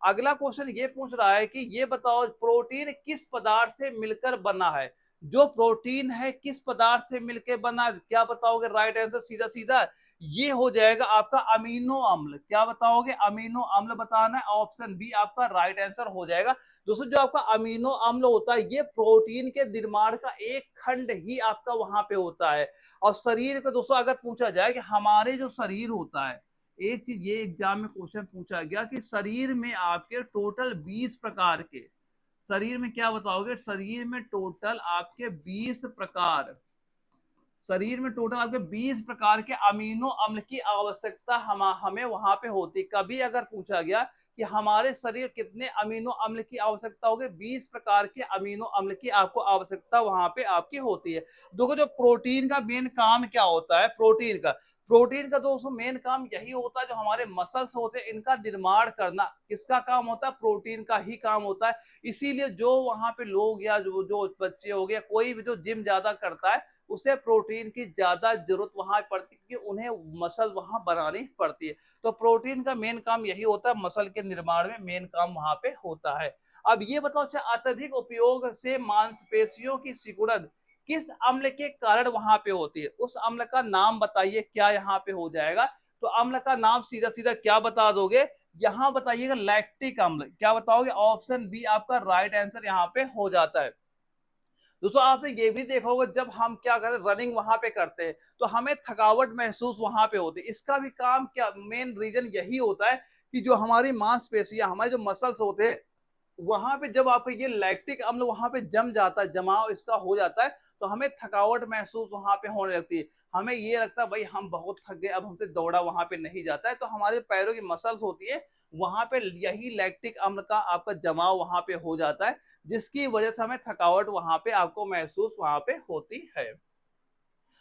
S1: अगला क्वेश्चन ये पूछ रहा है कि ये बताओ प्रोटीन किस पदार्थ से मिलकर बना है, जो प्रोटीन है किस पदार्थ से मिलकर बना, क्या बताओगे, राइट आंसर सीधा सीधा ये हो जाएगा आपका अमीनो अम्ल। क्या बताओगे, अमीनो अम्ल बताना है, ऑप्शन बी आपका राइट आंसर हो जाएगा। दोस्तों जो आपका अमीनो अम्ल होता है, ये प्रोटीन के निर्माण का एक खंड ही आपका वहां पे होता है। और शरीर को दोस्तों अगर पूछा जाए कि हमारे जो शरीर होता है, एक चीज ये एग्जाम में क्वेश्चन पूछा गया कि शरीर में आपके टोटल 20 प्रकार के, शरीर में क्या बताओगे, शरीर में टोटल आपके 20 प्रकार, शरीर में टोटल आपके 20 प्रकार के अमीनो अम्ल की आवश्यकता हमें वहां पे होती। कभी अगर पूछा गया कि हमारे शरीर कितने अमीनो अम्ल की आवश्यकता होगी, 20 प्रकार के अमीनो अम्ल की आपको आवश्यकता वहां पे आपकी होती है। देखो जो प्रोटीन का मेन काम क्या होता है, प्रोटीन का दोस्तों मेन काम यही होता है, जो हमारे मसल्स होते हैं इनका निर्माण करना, किसका काम होता है, प्रोटीन का ही काम होता है। इसीलिए जो वहां पे लोग या जो बच्चे हो गए, कोई भी जो जिम ज्यादा करता है, उसे प्रोटीन की ज्यादा जरूरत वहां पड़ती है, क्योंकि उन्हें मसल वहां बनानी पड़ती है। तो प्रोटीन का मेन काम यही होता है, मसल के निर्माण में मेन काम वहां पे होता है। अब ये बताओ, अत्यधिक उपयोग से मांसपेशियों की सिकुड़न किस अम्ल के कारण वहां पे होती है, उस अम्ल का नाम बताइए, क्या यहाँ पे हो जाएगा, तो अम्ल का नाम सीधा सीधा क्या बता दोगे, यहाँ बताइएगा लैक्टिक अम्ल। क्या बताओगे, ऑप्शन बी आपका राइट आंसर यहाँ पे हो जाता है। दोस्तों आपने ये भी देखा होगा, जब हम क्या करते हैं, रनिंग वहां पे करते हैं, तो हमें थकावट महसूस वहां पे होती है, इसका भी काम क्या, मेन रीजन यही होता है कि जो हमारी मांसपेशियां, हमारे जो मसल्स होते हैं, वहां पे जब आपको ये लैक्टिक अम्ल वहां पे जम जाता है, जमाव इसका हो जाता है, तो हमें थकावट महसूस वहां पे होने लगती है। हमें ये लगता है भाई हम बहुत थक गए, अब हमसे दौड़ा वहां पे नहीं जाता है, तो हमारे पैरों की मसल्स होती है, वहां पे यही लैक्टिक अम्ल का आपका जमाव वहां पे हो जाता है, जिसकी वजह से हमें थकावट वहां पे आपको महसूस वहां पे होती है।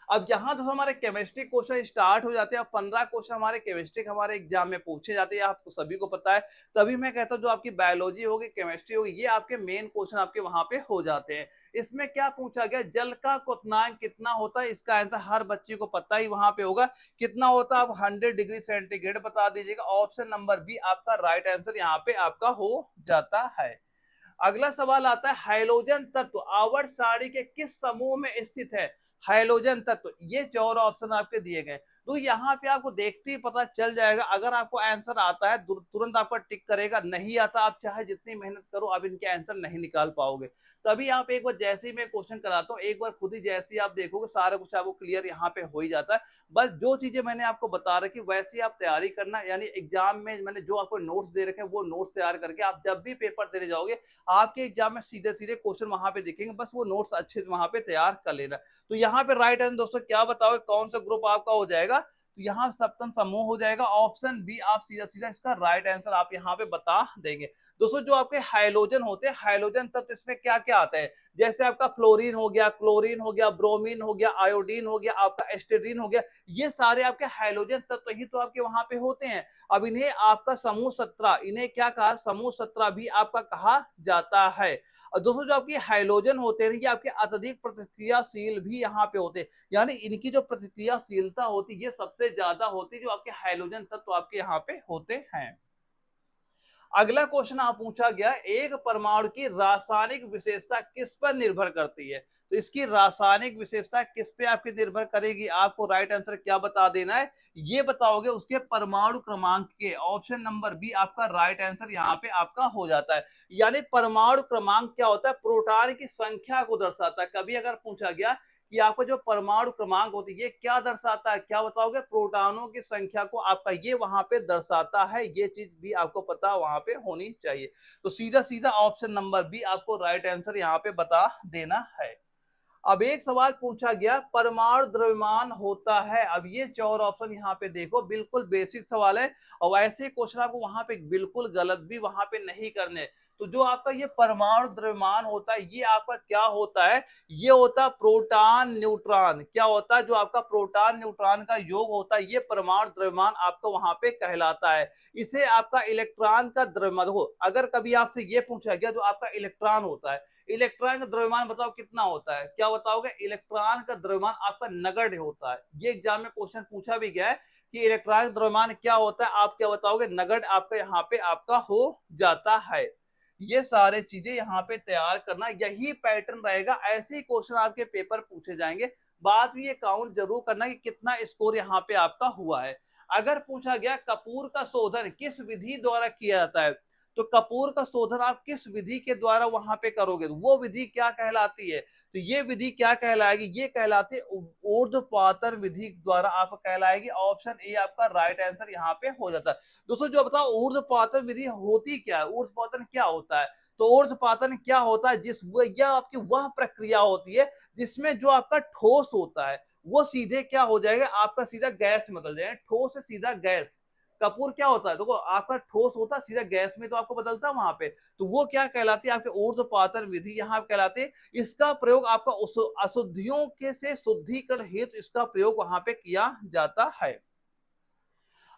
S1: अब यहाँ तो हमारे केमिस्ट्री क्वेश्चन स्टार्ट हो जाते हैं, अब 15 क्वेश्चन हमारे केमिस्ट्री के हमारे एग्जाम में पूछे जाते हैं, आपको सभी को पता है। तभी मैं कहता हूँ जो आपकी बायोलॉजी होगी, केमिस्ट्री होगी, ये आपके मेन क्वेश्चन आपके वहां पे हो जाते हैं। इसमें क्या पूछा गया, जल का क्वथनांक कितना होता है, इसका आंसर हर बच्चे को पता ही वहां पे होगा, कितना होता है, आप 100 डिग्री सेंटीग्रेड बता दीजिएगा, ऑप्शन नंबर बी आपका राइट आंसर यहाँ पे आपका हो जाता है। अगला सवाल आता है, हाइड्रोजन तत्व आवर्त सारणी के किस समूह में स्थित है, हाइड्रोजन तत्व, ये 4 ऑप्शन आपके दिए गए। तो यहाँ पे आपको देखते ही पता चल जाएगा, अगर आपको आंसर आता है तुरंत आपका टिक करेगा, नहीं आता आप चाहे जितनी मेहनत करो आप इनके आंसर नहीं निकाल पाओगे। तभी आप एक बार जैसे ही मैं क्वेश्चन कराता हूँ, एक बार खुद ही जैसे ही आप देखोगे सारा कुछ आपको क्लियर यहाँ पे हो ही जाता है। बस जो चीजें मैंने आपको बता रखी वैसे ही आप तैयारी करना, यानी एग्जाम में मैंने जो आपको नोट्स दे रखे हैं वो नोट्स तैयार करके आप जब भी पेपर देने जाओगे, आपके एग्जाम में सीधे सीधे क्वेश्चन वहां पे दिखेंगे, बस वो नोट्स अच्छे से वहां पे तैयार कर लेना। तो यहाँ पे राइट आंसर दोस्तों क्या बताओगे, कौन सा ग्रुप आपका हो जाएगा, तो यहाँ सप्तम समूह हो जाएगा। ऑप्शन बी आप सीधा सीधा इसका राइट आंसर आप यहाँ पे बता देंगे। दोस्तों जो आपके हाइड्रोजन होते हैं, हाइड्रोजन तत्व इसमें क्या क्या आता है, जैसे आपका फ्लोरीन हो गया, क्लोरीन हो गया, ब्रोमीन हो गया, आयोडीन हो गया, आपका एस्टेडीन हो गया, ये सारे आपके हाइड्रोजन तत्व ही तो आपके वहां पे होते हैं। अब इन्हें आपका समूह 17, इन्हें क्या कहा, समूह 17 भी आपका कहा जाता है। और दोस्तों जो आपके हाइड्रोजन होते हैं ये आपके अत्यधिक प्रतिक्रियाशील भी यहाँ पे होते हैं, यानी इनकी जो प्रतिक्रियाशीलता होती है ये सबसे ज्यादा होती है जो आपके हाइड्रोजन तत्व आपके यहाँ पे होते हैं। अगला क्वेश्चन आप पूछा गया, एक परमाणु की रासायनिक विशेषता किस पर निर्भर करती है, तो इसकी रासायनिक विशेषता किस पे आपकी निर्भर करेगी, आपको राइट आंसर क्या बता देना है, ये बताओगे उसके परमाणु क्रमांक के। ऑप्शन नंबर बी आपका राइट आंसर यहाँ पे आपका हो जाता है। यानी परमाणु क्रमांक क्या होता है, प्रोटॉन की संख्या को दर्शाता है। कभी अगर पूछा गया कि आपका जो परमाणु क्रमांक होती है ये क्या दर्शाता है, क्या बताओगे, प्रोटॉनों की संख्या को आपका ये वहां पे दर्शाता है। ये चीज भी आपको पता वहां पे होनी चाहिए। तो सीधा सीधा ऑप्शन नंबर बी आपको राइट आंसर यहाँ पे बता देना है। अब एक सवाल पूछा गया, परमाणु द्रव्यमान होता है। अब ये 4 ऑप्शन यहाँ पे देखो, बिल्कुल बेसिक सवाल है और ऐसे क्वेश्चन आपको वहां पे बिल्कुल गलत भी वहां पे नहीं करने। तो जो आपका ये परमाणु द्रव्यमान होता है ये आपका क्या होता है, ये होता है प्रोटॉन न्यूट्रॉन। क्या होता है, जो आपका प्रोटॉन न्यूट्रॉन का योग होता है ये परमाणु द्रव्यमान आपका वहां पे कहलाता है। इसे आपका इलेक्ट्रॉन का द्रव्यमान हो, अगर कभी आपसे ये पूछा गया जो आपका इलेक्ट्रॉन होता है, इलेक्ट्रॉन का द्रव्यमान बताओ कितना होता है, क्या बताओगे, इलेक्ट्रॉन का द्रव्यमान आपका नगण्य होता है। ये एग्जाम में क्वेश्चन पूछा भी गया है कि इलेक्ट्रॉन का द्रव्यमान क्या होता है, आप क्या बताओगे, नगण्य आपका यहाँ पे आपका हो जाता है। ये सारे चीजें यहाँ पे तैयार करना, यही पैटर्न रहेगा, ऐसे ही क्वेश्चन आपके पेपर पूछे जाएंगे। बात भी ये काउंट जरूर करना कि कितना स्कोर यहाँ पे आपका हुआ है। अगर पूछा गया कपूर का शोधन किस विधि द्वारा किया जाता है, तो कपूर का शोधन आप किस विधि के द्वारा वहां पे करोगे, वो विधि क्या कहलाती है, तो ये विधि क्या कहलाएगी, ये कहलाती है ऊर्ध्वपातन विधि द्वारा आप कहलाएगी। ऑप्शन ए आपका राइट आंसर यहाँ पे हो जाता है। दोस्तों जो बताओ ऊर्ध्वपातन विधि होती क्या है, ऊर्ध्वपातन क्या होता है, तो ऊर्ध्वपातन क्या होता है, यह आपकी वह प्रक्रिया होती है जिसमें जो आपका ठोस होता है वो सीधे क्या हो जाएगा, आपका सीधा गैस में बदल जाएगा, ठोस से सीधा गैस। कपूर क्या होता है, देखो आपका ठोस होता है सीधा गैस में तो आपको बदलता है वहां पे, तो वो क्या कहलाती है आपके ऊर्ध्वपातन विधि यहाँ कहलाती है। इसका प्रयोग आपका अशुद्धियों के से शुद्धिकरण हेतु इसका प्रयोग वहां पे किया जाता है।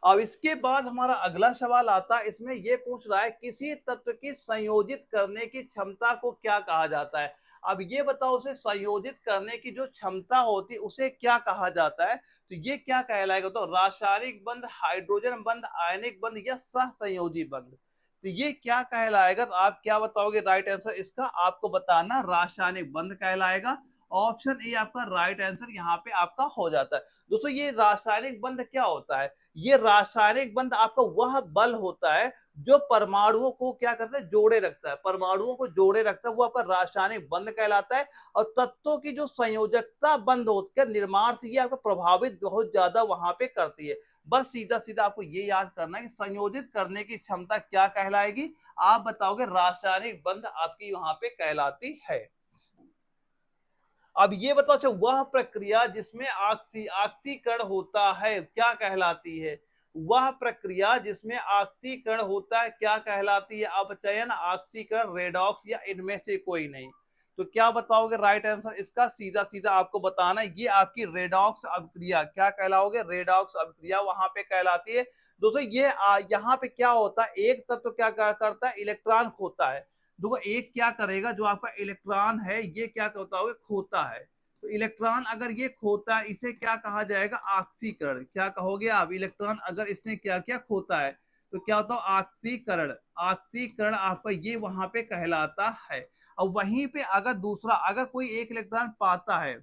S1: अब इसके बाद हमारा अगला सवाल आता है, इसमें यह पूछ रहा है किसी तत्व की संयोजित करने की क्षमता को क्या कहा जाता है। अब ये बताओ उसे संयोजित करने की जो क्षमता होती है उसे क्या कहा जाता है, तो ये क्या कहलाएगा, तो रासायनिक बंध, हाइड्रोजन बंध, आयनिक बंध या सहसंयोजी बंध, तो ये क्या कहलाएगा, तो आप क्या बताओगे राइट आंसर इसका, आपको बताना रासायनिक बंध कहलाएगा। ऑप्शन ए आपका राइट आंसर यहाँ पे आपका हो जाता है। दोस्तों ये रासायनिक बंध क्या होता है, ये रासायनिक बंध आपका वह बल होता है जो परमाणुओं को क्या करता है, जोड़े रखता है, परमाणुओं को जोड़े रखता है, वो आपका रासायनिक बंध कहलाता है। और तत्वों की जो संयोजकता बंद होकर निर्माण से ये आपको प्रभावित बहुत ज्यादा वहां पे करती है। बस सीधा सीधा आपको ये याद करना है कि संयोजित करने की क्षमता क्या कहलाएगी, आप बताओगे रासायनिक बंध आपकी वहां पे कहलाती है। अब ये बताओ, अच्छा वह प्रक्रिया जिसमें ऑक्सीकरण होता है क्या कहलाती है, वह प्रक्रिया जिसमें ऑक्सीकरण होता है क्या कहलाती है, अपचयन, ऑक्सीकरण, रेडॉक्स या इनमें से कोई नहीं, तो क्या बताओगे राइट आंसर इसका, सीधा सीधा आपको बताना है ये आपकी रेडॉक्स अभिक्रिया, क्या कहलाओगे, रेडॉक्स अभिक्रिया वहां पे कहलाती है। दोस्तों ये यहाँ पे क्या होता है, एक तत्व क्या करता है, इलेक्ट्रॉन खोता है। देखो एक क्या करेगा, जो आपका इलेक्ट्रॉन है ये क्या होता होगा, खोता है। तो इलेक्ट्रॉन अगर ये खोता है इसे क्या कहा जाएगा, ऑक्सीकरण, क्या कहोगे आप, इलेक्ट्रॉन अगर इसने क्या क्या खोता है तो क्या होता है, ऑक्सीकरण, ऑक्सीकरण आपका ये वहां पे कहलाता है। और वहीं पे अगर दूसरा, अगर कोई एक इलेक्ट्रॉन पाता है,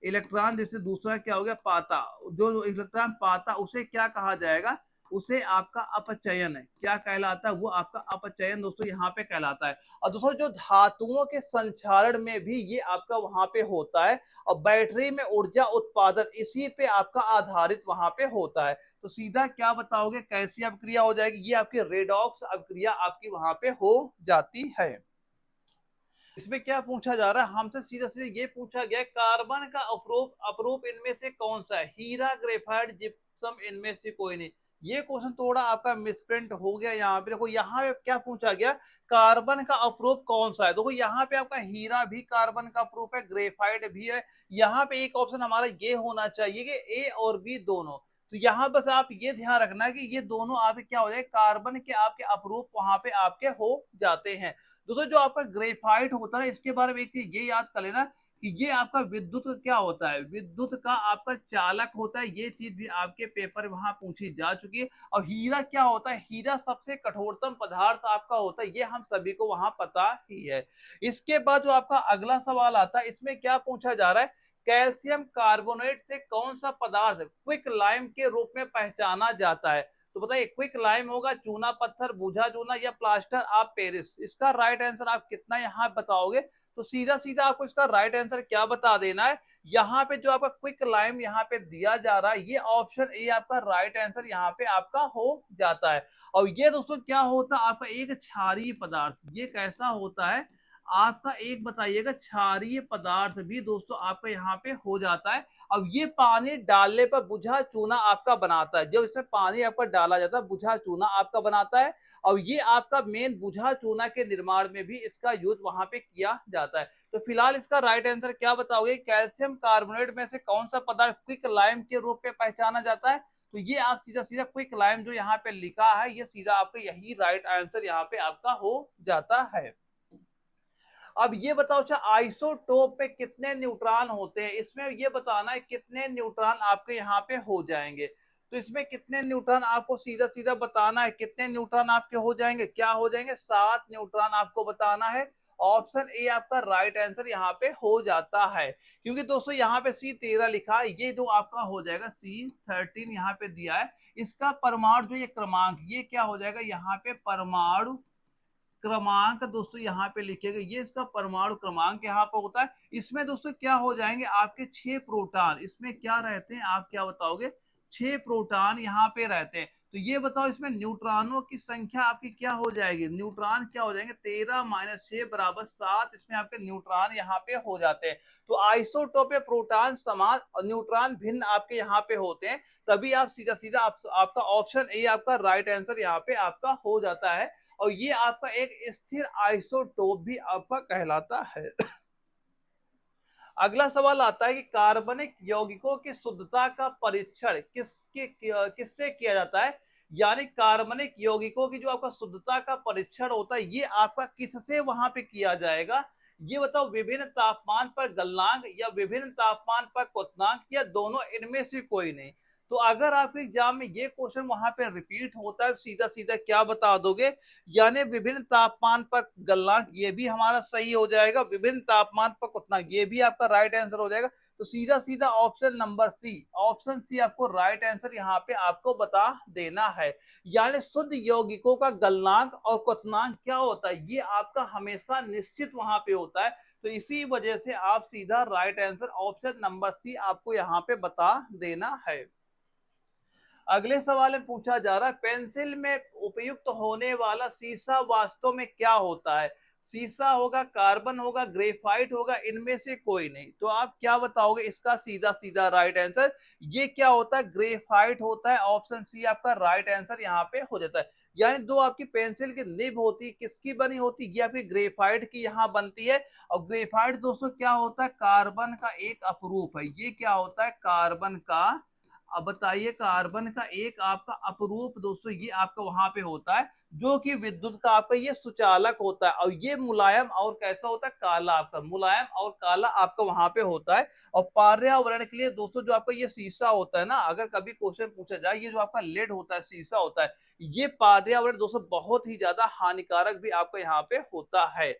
S1: इलेक्ट्रॉन जैसे दूसरा क्या हो गया पाता, जो इलेक्ट्रॉन पाता उसे क्या कहा जाएगा, उसे आपका अपचयन है, क्या कहलाता है, वो आपका अपचयन दोस्तों यहाँ पे कहलाता है। और दोस्तों जो धातुओं के संचारण में भी ये आपका वहां पे होता है, और बैटरी में ऊर्जा उत्पादन इसी पे आपका आधारित वहां पे होता है। तो सीधा क्या बताओगे कैसी अभिक्रिया हो जाएगी, ये आपकी रेडॉक्स अभिक्रिया आपकी वहां पे हो जाती है। इसमें क्या पूछा जा रहा है हमसे, सीधा सीधा ये पूछा गया कार्बन का अपरूप अपरूप इनमें से कौन सा है, हीरा, ग्रेफाइट, ऑप्शन इनमें से कोई नहीं। ये क्वेश्चन थोड़ा आपका मिसप्रिंट हो गया यहाँ पे। देखो यहाँ पे क्या पूछा गया, कार्बन का अप्रूप कौन सा है। देखो यहाँ पे आपका हीरा भी कार्बन का अप्रूप है, ग्रेफाइट भी है। यहाँ पे एक ऑप्शन हमारा ये होना चाहिए कि ए और बी दोनों। तो यहाँ बस आप ये ध्यान रखना कि ये दोनों आपके क्या हो जाए, कार्बन के आपके अप्रूप वहां पे आपके हो जाते हैं। दोस्तों जो आपका ग्रेफाइट होता है, इसके बारे में एक चीज ये याद कर लेना कि ये आपका विद्युत क्या होता है, विद्युत का आपका चालक होता है। ये चीज भी आपके पेपर वहां पूछी जा चुकी है। और हीरा क्या होता है, हीरा सबसे कठोरतम पदार्थ आपका होता है, ये हम सभी को वहां पता ही है। इसके बाद जो आपका अगला सवाल आता है, इसमें क्या पूछा जा रहा है, कैल्शियम कार्बोनेट से कौन सा पदार्थ क्विक लाइम के रूप में पहचाना जाता है। तो बताइए क्विक लाइम होगा चूना पत्थर, बूझा चूना या प्लास्टर ऑफ पेरिस। इसका राइट आंसर आप कितना यहाँ बताओगे। तो सीधा सीधा आपको इसका राइट आंसर क्या बता देना है, यहाँ पे जो आपका क्विक लाइम यहाँ पे दिया जा रहा है, ये ऑप्शन ए आपका राइट आंसर यहाँ पे आपका हो जाता है। और ये दोस्तों क्या होता है, आपका एक क्षारीय पदार्थ। ये कैसा होता है आपका, एक बताइएगा, क्षारीय पदार्थ भी दोस्तों आपका यहाँ पे हो जाता है। अब ये पानी डालने पर बुझा चूना आपका बनाता है। जब इसमें पानी आपका डाला जाता है, बुझा चूना आपका बनाता है। और ये आपका मेन बुझा चूना के निर्माण में भी इसका यूज वहां पे किया जाता है। तो फिलहाल इसका राइट आंसर क्या बताओगे, कैल्शियम कार्बोनेट में से कौन सा पदार्थ क्विक लाइम के रूप में पहचाना जाता है। तो ये आप सीधा सीधा क्विक लाइम जो यहाँ पे लिखा है, ये सीधा आपका यही राइट आंसर यहाँ पे आपका हो जाता है। अब ये बताओ, अच्छा आइसोटोप में कितने न्यूट्रॉन होते हैं, इसमें ये बताना है कितने न्यूट्रॉन आपके यहाँ पे हो जाएंगे। तो इसमें कितने न्यूट्रॉन आपको सीधा सीधा बताना है, कितने न्यूट्रॉन आपके हो जाएंगे, क्या हो जाएंगे, 7 न्यूट्रॉन आपको बताना है। ऑप्शन ए आपका राइट आंसर यहाँ पे हो जाता है। क्योंकि दोस्तों यहाँ पे C13 लिखा है, ये जो आपका हो जाएगा C13 यहाँ पे दिया है, इसका परमाणु जो ये क्रमांक, ये क्या हो जाएगा यहाँ पे परमाणु क्रमांक दोस्तों यहाँ पे लिखेगा, ये इसका परमाणु क्रमांक यहाँ पर होता है। इसमें दोस्तों क्या हो जाएंगे आपके 6 प्रोटॉन, इसमें क्या रहते हैं आप क्या बताओगे, 6 प्रोटॉन यहाँ पे रहते हैं। तो ये बताओ इसमें न्यूट्रॉनों की संख्या आपकी क्या हो जाएगी, न्यूट्रॉन क्या हो जाएंगे, 13 - 6 = 7। इसमें आपके न्यूट्रॉन यहाँ पे हो जाते हैं। तो आइसोटोप पे प्रोटॉन समान और न्यूट्रॉन भिन्न आपके यहाँ पे होते हैं। तभी आप सीधा सीधा आपका ऑप्शन ए आपका राइट आंसर यहाँ पे आपका हो जाता है। और ये आपका एक स्थिर आइसोटोप भी आपका कहलाता है। अगला सवाल आता है कि कार्बनिक यौगिकों की शुद्धता का परीक्षण किससे किया जाता है। यानी कार्बनिक यौगिकों की जो आपका शुद्धता का परीक्षण होता है, ये आपका किससे वहां पे किया जाएगा। ये बताओ, विभिन्न तापमान पर गलनांक या विभिन्न तापमान पर क्वथनांक या दोनों, इनमें से कोई नहीं। तो अगर आपके एग्जाम में ये क्वेश्चन वहां पे रिपीट होता है, सीधा सीधा क्या बता दोगे, यानी विभिन्न तापमान पर गलनांक, ये भी हमारा सही हो जाएगा। विभिन्न तापमान पर क्वथनांक, ये भी आपका राइट आंसर हो जाएगा। तो सीधा सीधा option number C, option C आपको राइट आंसर यहाँ पे आपको बता देना है। यानी शुद्ध यौगिकों का गलनांक और क्वथनांक क्या होता है, ये आपका हमेशा निश्चित वहां पे होता है। तो इसी वजह से आप सीधा right answer option number C आपको यहाँ पे बता देना है। अगले सवाल में पूछा जा रहा है, पेंसिल में उपयुक्त होने वाला सीसा वास्तव में क्या होता है। सीसा होगा, कार्बन होगा, ग्रेफाइट होगा, इनमें से कोई नहीं। तो आप क्या बताओगे इसका सीधा सीधा राइट आंसर, ये क्या होता है, ग्रेफाइट होता है। ऑप्शन सी आपका राइट आंसर यहाँ पे हो जाता है। यानी दो आपकी पेंसिल की निब होती है, किसकी बनी होती है, ये आपकी ग्रेफाइट की यहाँ बनती है। और ग्रेफाइट दोस्तों क्या होता है, कार्बन का एक अपरूप है। ये क्या होता है, कार्बन का, अब बताइए, कार्बन का एक आपका अपरूप दोस्तों, ये आपका वहां पे होता है, जो कि विद्युत का आपका ये सुचालक होता है। और ये मुलायम और कैसा होता है, काला, आपका मुलायम और काला आपका वहां पे होता है। और पर्यावरण के लिए दोस्तों जो आपका ये शीशा होता है ना, अगर कभी क्वेश्चन पूछा जाए, ये जो आपका लेड होता है, शीशा होता है, ये पर्यावरण दोस्तों बहुत ही ज्यादा हानिकारक भी आपका यहाँ पे होता है।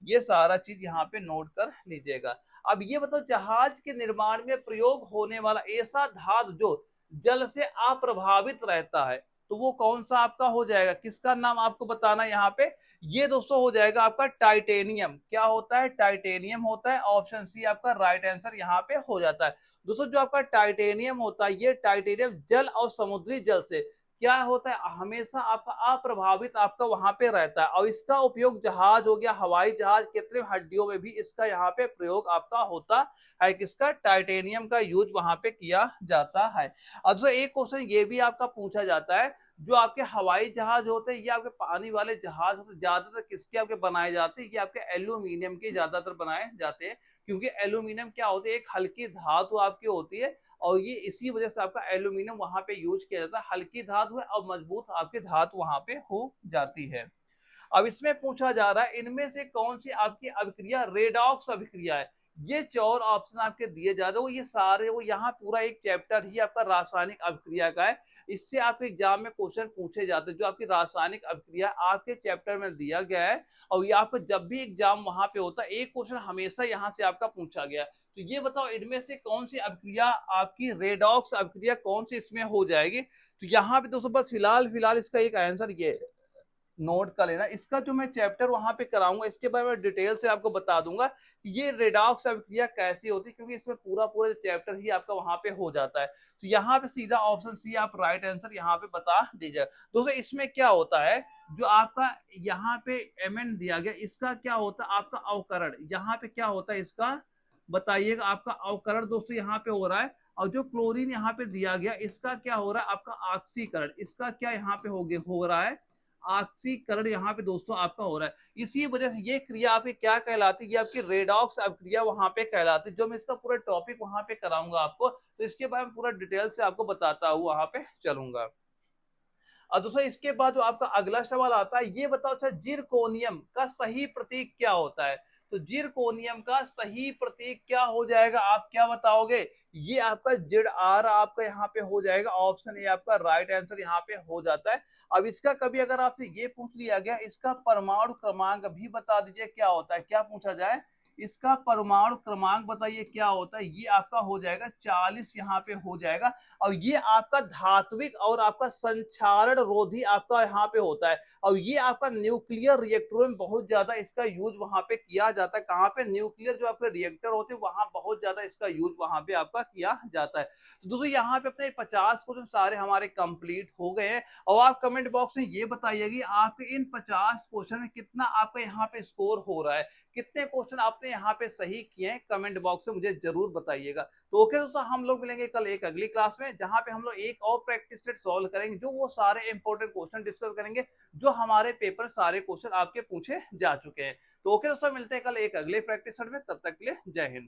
S1: ये सारा चीज यहाँ पे नोट कर लीजिएगा। अब ये बताओ, जहाज के निर्माण में प्रयोग होने वाला ऐसा धातु जो जल से अप्रभावित रहता है, तो वो कौन सा आपका हो जाएगा, किसका नाम आपको बताना है यहाँ पे। ये दोस्तों हो जाएगा आपका टाइटेनियम। क्या होता है, टाइटेनियम होता है। ऑप्शन सी आपका राइट आंसर यहाँ पे हो जाता है। दोस्तों जो आपका टाइटेनियम होता है, ये टाइटेनियम जल और समुद्री जल से क्या होता है, हमेशा आपका अप्रभावित आपका वहां पे रहता है। और इसका उपयोग जहाज हो गया, हवाई जहाज, कृत्रिम हड्डियों में भी इसका यहाँ पे प्रयोग आपका होता है। किसका? टाइटेनियम का यूज वहां पे किया जाता है। अब जो एक क्वेश्चन ये भी आपका पूछा जाता है, जो आपके हवाई जहाज होते हैं, ये आपके पानी वाले जहाज होते हैं, ज्यादातर किसके आपके बनाए जाते हैं? ये आपके एल्यूमिनियम के ज्यादातर बनाए जाते हैं, क्योंकि एल्यूमिनियम क्या होती है, एक हल्की धातु आपकी होती है, और ये इसी वजह से आपका एल्यूमिनियम वहां पे यूज किया जाता है। हल्की धातु है और मजबूत आपकी धातु वहां पे हो जाती है। अब इसमें पूछा जा रहा है, इनमें से कौन सी आपकी अभिक्रिया रेडॉक्स अभिक्रिया है? ये 4 ऑप्शन आपके दिए जा रहे हो, ये सारे वो यहाँ पूरा एक चैप्टर ही आपका रासायनिक अभिक्रिया का है। इससे आपके एग्जाम में क्वेश्चन पूछे जाते हैं, जो आपकी रासायनिक अभिक्रिया आपके चैप्टर में दिया गया है। और ये आपको जब भी एग्जाम वहां पे होता है, एक क्वेश्चन हमेशा यहाँ से आपका पूछा गया है। तो ये बताओ, इनमें से कौन सी अभिक्रिया आपकी रेडॉक्स अभिक्रिया कौन सी इसमें हो जाएगी? तो यहाँ पे दोस्तों बस फिलहाल फिलहाल इसका एक आंसर ये नोट कर लेना। इसका जो मैं चैप्टर वहां पे कराऊंगा, इसके बारे में डिटेल से आपको बता दूंगा कि ये रेडॉक्स अभिक्रिया कैसी होती है, क्योंकि इसमें पूरा पूरा चैप्टर ही आपका वहां पे हो जाता है। तो यहाँ पे सीधा ऑप्शन सी आप राइट आंसर यहाँ पे बता दीजिए। दोस्तों इसमें क्या होता है, जो आपका यहाँ पे एमएन दिया गया, इसका क्या होता है आपका अवकरण, यहाँ पे क्या होता है इसका बताइएगा। आपका अवकरण दोस्तों यहाँ पे हो रहा है। और जो क्लोरीन यहाँ पे दिया गया, इसका क्या हो रहा है आपका ऑक्सीकरण, इसका क्या यहाँ पे हो रहा है ऑक्सीकरण, यहाँ पे दोस्तों आपका हो रहा है। इसी वजह से ये क्रिया आपकी क्या कहलाती है, ये आपकी रेडॉक्स अभिक्रिया वहां पे कहलाती है। जो मैं इसका पूरा टॉपिक वहां पे कराऊंगा आपको, तो इसके बारे में पूरा डिटेल से आपको बताता हूँ वहां पे चलूंगा। और दूसरा इसके बाद जो आपका अगला सवाल आता है, ये बताओ अच्छा जिरकोनियम का सही प्रतीक क्या होता है? तो जिरकोनियम का सही प्रतीक क्या हो जाएगा, आप क्या बताओगे? ये आपका जेड आर आपका यहाँ पे हो जाएगा। ऑप्शन ए आपका राइट आंसर यहाँ पे हो जाता है। अब इसका कभी अगर आपसे ये पूछ लिया गया, इसका परमाणु क्रमांक भी बता दीजिए क्या होता है, क्या पूछा जाए? इसका परमाणु क्रमांक बताइए क्या होता है? ये आपका हो जाएगा 40 यहाँ पे हो जाएगा। और ये आपका धात्विक और आपका संक्षारण रोधी आपका यहाँ पे होता है। और ये आपका न्यूक्लियर रिएक्टरों में बहुत ज्यादा इसका यूज वहां पे किया जाता है। कहाँ पे? न्यूक्लियर जो आपके रिएक्टर होते हैं वहां बहुत ज्यादा इसका यूज वहां पे आपका किया जाता है। तो दोस्तों यहाँ पे अपने 50 क्वेश्चन सारे हमारे कंप्लीट हो गए हैं। और आप कमेंट बॉक्स में ये बताइए कि आपके इन 50 क्वेश्चन में कितना आपका यहाँ पे स्कोर हो रहा है, कितने क्वेश्चन आपने यहाँ पे सही किए हैं, कमेंट बॉक्स में मुझे जरूर बताइएगा। तो ओके दोस्तों, हम लोग मिलेंगे कल एक अगली क्लास में, जहां पे हम लोग एक और प्रैक्टिस सेट सॉल्व करेंगे, जो वो सारे इंपॉर्टेंट क्वेश्चन डिस्कस करेंगे जो हमारे पेपर सारे क्वेश्चन आपके पूछे जा चुके हैं। तो ओके दोस्तों, मिलते हैं कल एक अगले प्रैक्टिस सेट में, तब तक के लिए जय हिंद।